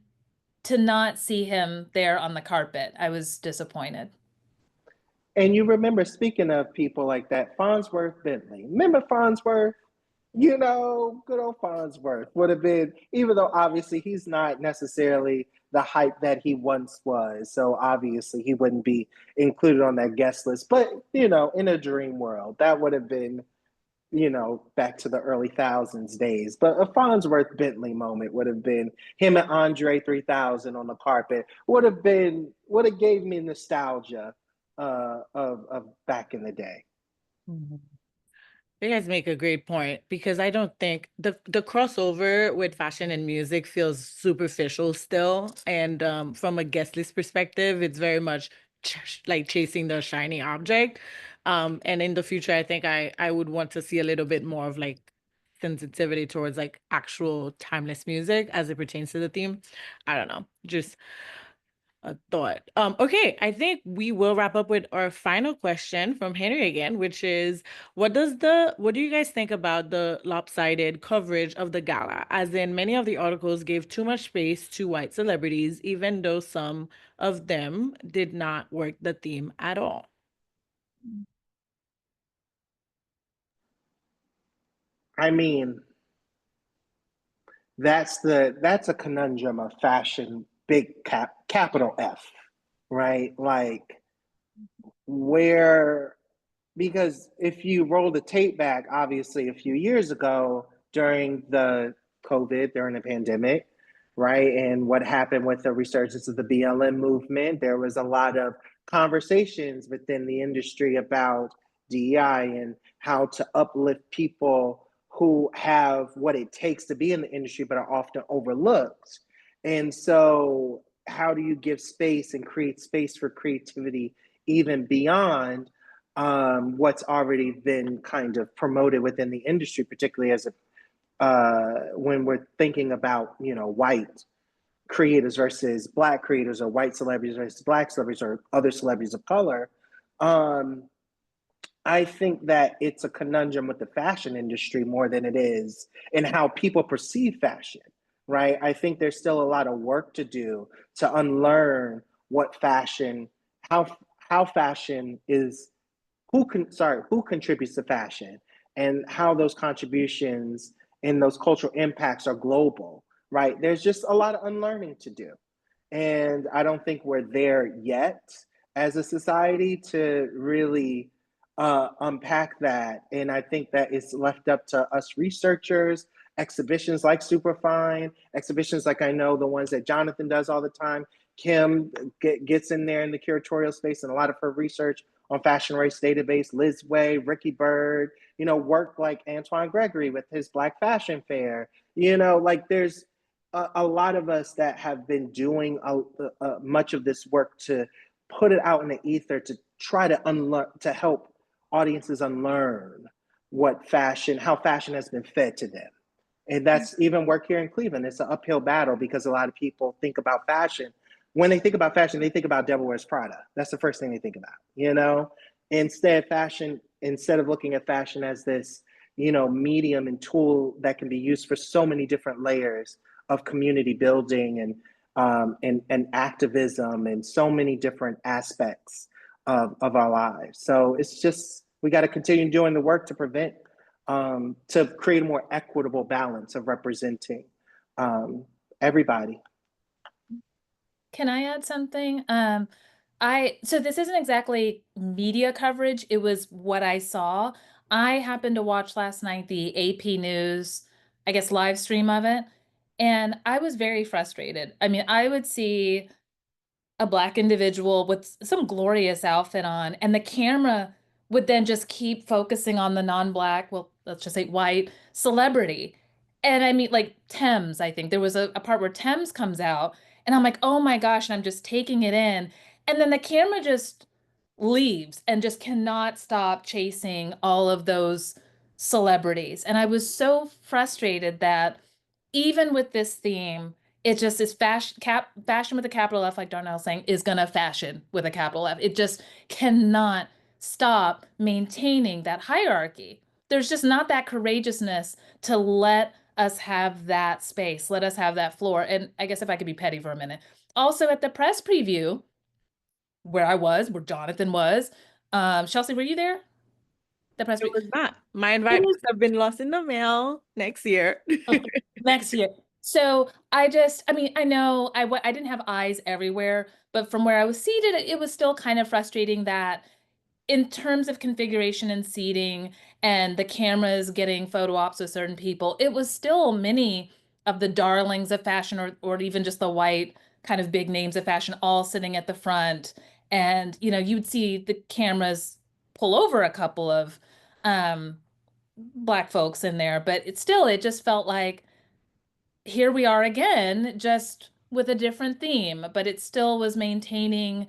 to not see him there on the carpet, I was disappointed. And you remember, speaking of people like that, Farnsworth Bentley. Remember Farnsworth? Good old Farnsworth would have been, even though obviously he's not necessarily the hype that he once was. So obviously he wouldn't be included on that guest list. But, you know, in a dream world, that would have been, you know, back to the early thousands days. But a Farnsworth Bentley moment would have been him and Andre 3000 on the carpet, would have gave me nostalgia of back in the day. Mhm. You guys make a great point, because I don't think the crossover with fashion and music feels superficial still. And from a guest list perspective, it's very much like chasing the shiny object. And in the future, I think I would want to see a little bit more of like sensitivity towards like actual timeless music as it pertains to the theme. I don't know, just a thought. Okay, I think we will wrap up with our final question from Henry again, which is, what do you guys think about the lopsided coverage of the gala? As in, many of the articles gave too much space to white celebrities, even though some of them did not work the theme at all. I mean, that's a conundrum of fashion, capital F, right? Like, where, because if you roll the tape back, obviously a few years ago during the COVID, during the pandemic, right, and what happened with the resurgence of the BLM movement, there was a lot of conversations within the industry about DEI and how to uplift people who have what it takes to be in the industry but are often overlooked. And so how do you give space and create space for creativity even beyond what's already been kind of promoted within the industry, particularly as when we're thinking about, you know, white creators versus black creators, or white celebrities versus black celebrities, or other celebrities of color. Um, I think that it's a conundrum with the fashion industry more than it is in how people perceive fashion, right? I think there's still a lot of work to do to unlearn what fashion, how fashion is, who contributes to fashion, and how those contributions and those cultural impacts are global, right? There's just a lot of unlearning to do, and I don't think we're there yet as a society to really unpack that. And I think that it's left up to us researchers, exhibitions like Superfine, exhibitions like, I know the ones that Jonathan does all the time. Kim gets in there in the curatorial space, and a lot of her research on Fashion Race Database, Liz Way, Ricky Bird, you know, work like Antoine Gregory with his Black Fashion Fair. You know, like there's a lot of us that have been doing much of this work to put it out in the ether to try to unlearn, to help audiences unlearn how fashion has been fed to them. And that's even work here in Cleveland. It's an uphill battle because a lot of people think about fashion. When they think about fashion, they think about Devil Wears Prada. That's the first thing they think about, you know? Instead of looking at fashion as this, you know, medium and tool that can be used for so many different layers of community building and activism and so many different aspects of our lives. So it's just, we got to continue doing the work to create a more equitable balance of representing everybody. Can I add something? So this isn't exactly media coverage. It was what I saw. I happened to watch last night the AP News, I guess, live stream of it, and I was very frustrated. I mean, I would see a Black individual with some glorious outfit on, and the camera would then just keep focusing on the non-Black, well, let's just say white celebrity. And I mean, like Thames, I think there was a part where Thames comes out, and I'm like, oh my gosh, and I'm just taking it in. And then the camera just leaves and just cannot stop chasing all of those celebrities. And I was so frustrated that even with this theme, it just is fashion with a capital F, like Darnell's saying, is gonna fashion with a capital F. It just cannot stop maintaining that hierarchy. There's just not that courageousness to let us have that space, let us have that floor. And I guess if I could be petty for a minute, also at the press preview, where Jonathan was, Shelcy, were you there? The press It preview. was not. My invite must have been lost in the mail next year. Next year. So I mean, I know I didn't have eyes everywhere, but from where I was seated, it was still kind of frustrating that in terms of configuration and seating and the cameras getting photo ops with certain people, it was still many of the darlings of fashion or even just the white kind of big names of fashion all sitting at the front. And, you know, you'd see the cameras pull over a couple of um, Black folks in there, but it just felt like here we are again, just with a different theme, but it still was maintaining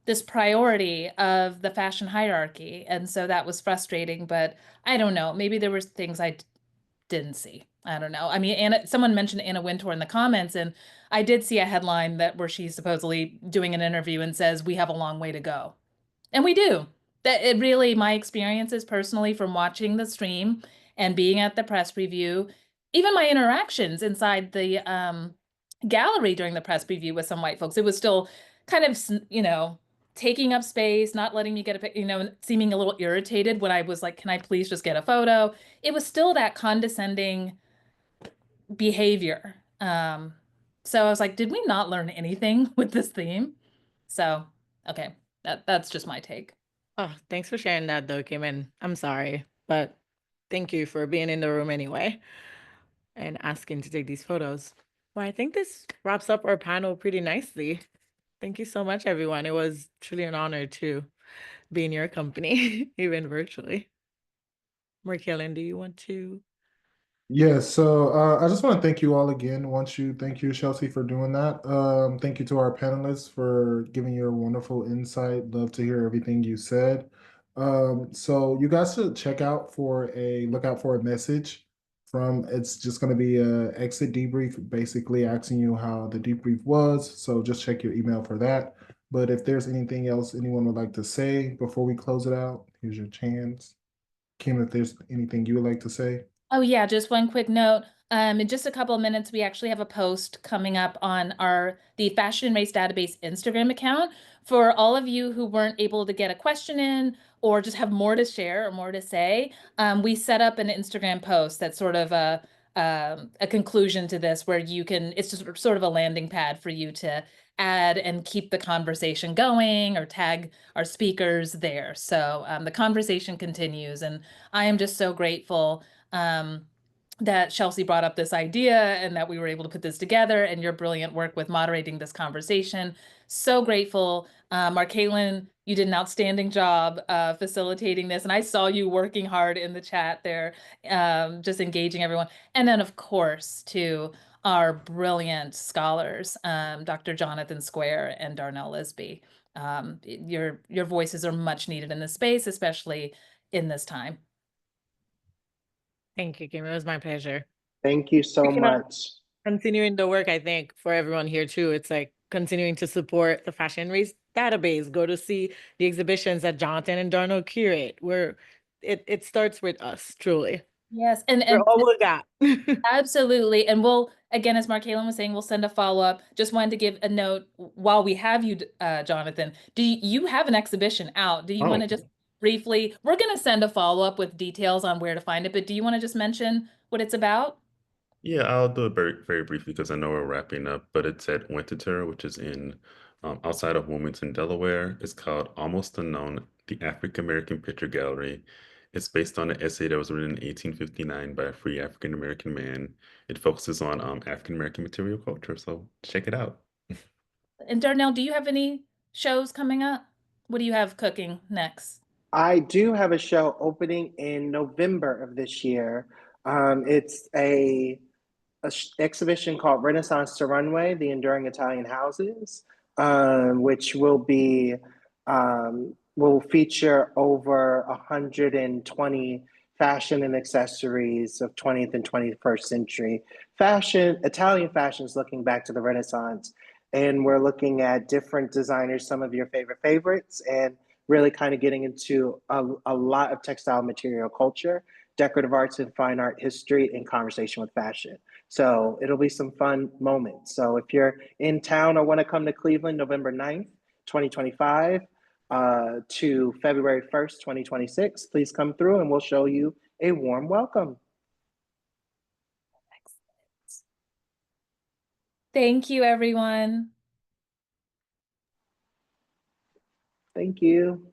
this priority of the fashion hierarchy. And so that was frustrating, but I don't know. Maybe there were things I didn't see. I don't know. I mean, someone mentioned Anna Wintour in the comments, and I did see a headline that where she's supposedly doing an interview and says, "We have a long way to go." And we do. That it really, my experiences personally from watching the stream and being at the press review, even my interactions inside the gallery during the press preview with some white folks, it was still kind of, you know, taking up space, not letting me get a pic, you know, seeming a little irritated when I was like, can I please just get a photo? It was still that condescending behavior. So I was like, did we not learn anything with this theme? So, okay, that's just my take. Oh, thanks for sharing that though, Kim, and I'm sorry, but thank you for being in the room anyway and asking to take these photos. Well, I think this wraps up our panel pretty nicely. Thank you so much, everyone. It was truly an honor to be in your company, even virtually. Markelin, do you want to? Yes, so I just want to thank you all again. Thank you, Shelcy, for doing that. Thank you to our panelists for giving your wonderful insight. Love to hear everything you said. So you guys should look out for a message from, it's just going to be a exit debrief, basically asking you how the debrief was. So just check your email for that. But if there's anything else anyone would like to say before we close it out, here's your chance. Kim, if there's anything you would like to say. Oh yeah, just one quick note. In just a couple of minutes, we actually have a post coming up on the Fashion and Race Database Instagram account for all of you who weren't able to get a question in or just have more to share or more to say. We set up an Instagram post that's sort of a conclusion to this where it's just sort of a landing pad for you to add and keep the conversation going or tag our speakers there. So the conversation continues, and I am just so grateful that Shelcy brought up this idea and that we were able to put this together and your brilliant work with moderating this conversation. So grateful. Markelin, you did an outstanding job facilitating this. And I saw you working hard in the chat there, just engaging everyone. And then of course, to our brilliant scholars, Dr. Jonathan Square and Darnell Lisby. Your voices are much needed in this space, especially in this time. Thank you, Kim. It was my pleasure. Thank you so Picking up, much. continuing the work, I think, for everyone here too. It's like continuing to support the Fashion Race Database. Go to see the exhibitions that Jonathan and Darnell curate, where it starts with us, truly. Yes, We're and all we got. absolutely. And we'll, again, as Markelin was saying, we'll send a follow-up. Just wanted to give a note while we have you, Jonathan. Do you have an exhibition out? Do you want to just briefly, we're going to send a follow-up with details on where to find it, but do you want to just mention what it's about? Yeah, I'll do it very, very briefly because I know we're wrapping up, but it's at Winterthur, which is in outside of Wilmington, Delaware. It's called Almost Unknown, the African American Picture Gallery. It's based on an essay that was written in 1859 by a free African American man. It focuses on African American material culture, so check it out. And Darnell, do you have any shows coming up? What do you have cooking next? I do have a show opening in November of this year. It's a exhibition called Renaissance to Runway, The Enduring Italian Houses, which will feature over 120 fashion and accessories of 20th and 21st century fashion, Italian fashions looking back to the Renaissance. And we're looking at different designers, some of your favorite favorites, and really kind of getting into a lot of textile material culture, decorative arts and fine art history, and conversation with fashion. So it'll be some fun moments. So if you're in town or want to come to Cleveland, November 9th, 2025 to February 1st, 2026, please come through and we'll show you a warm welcome. Thank you, everyone. Thank you.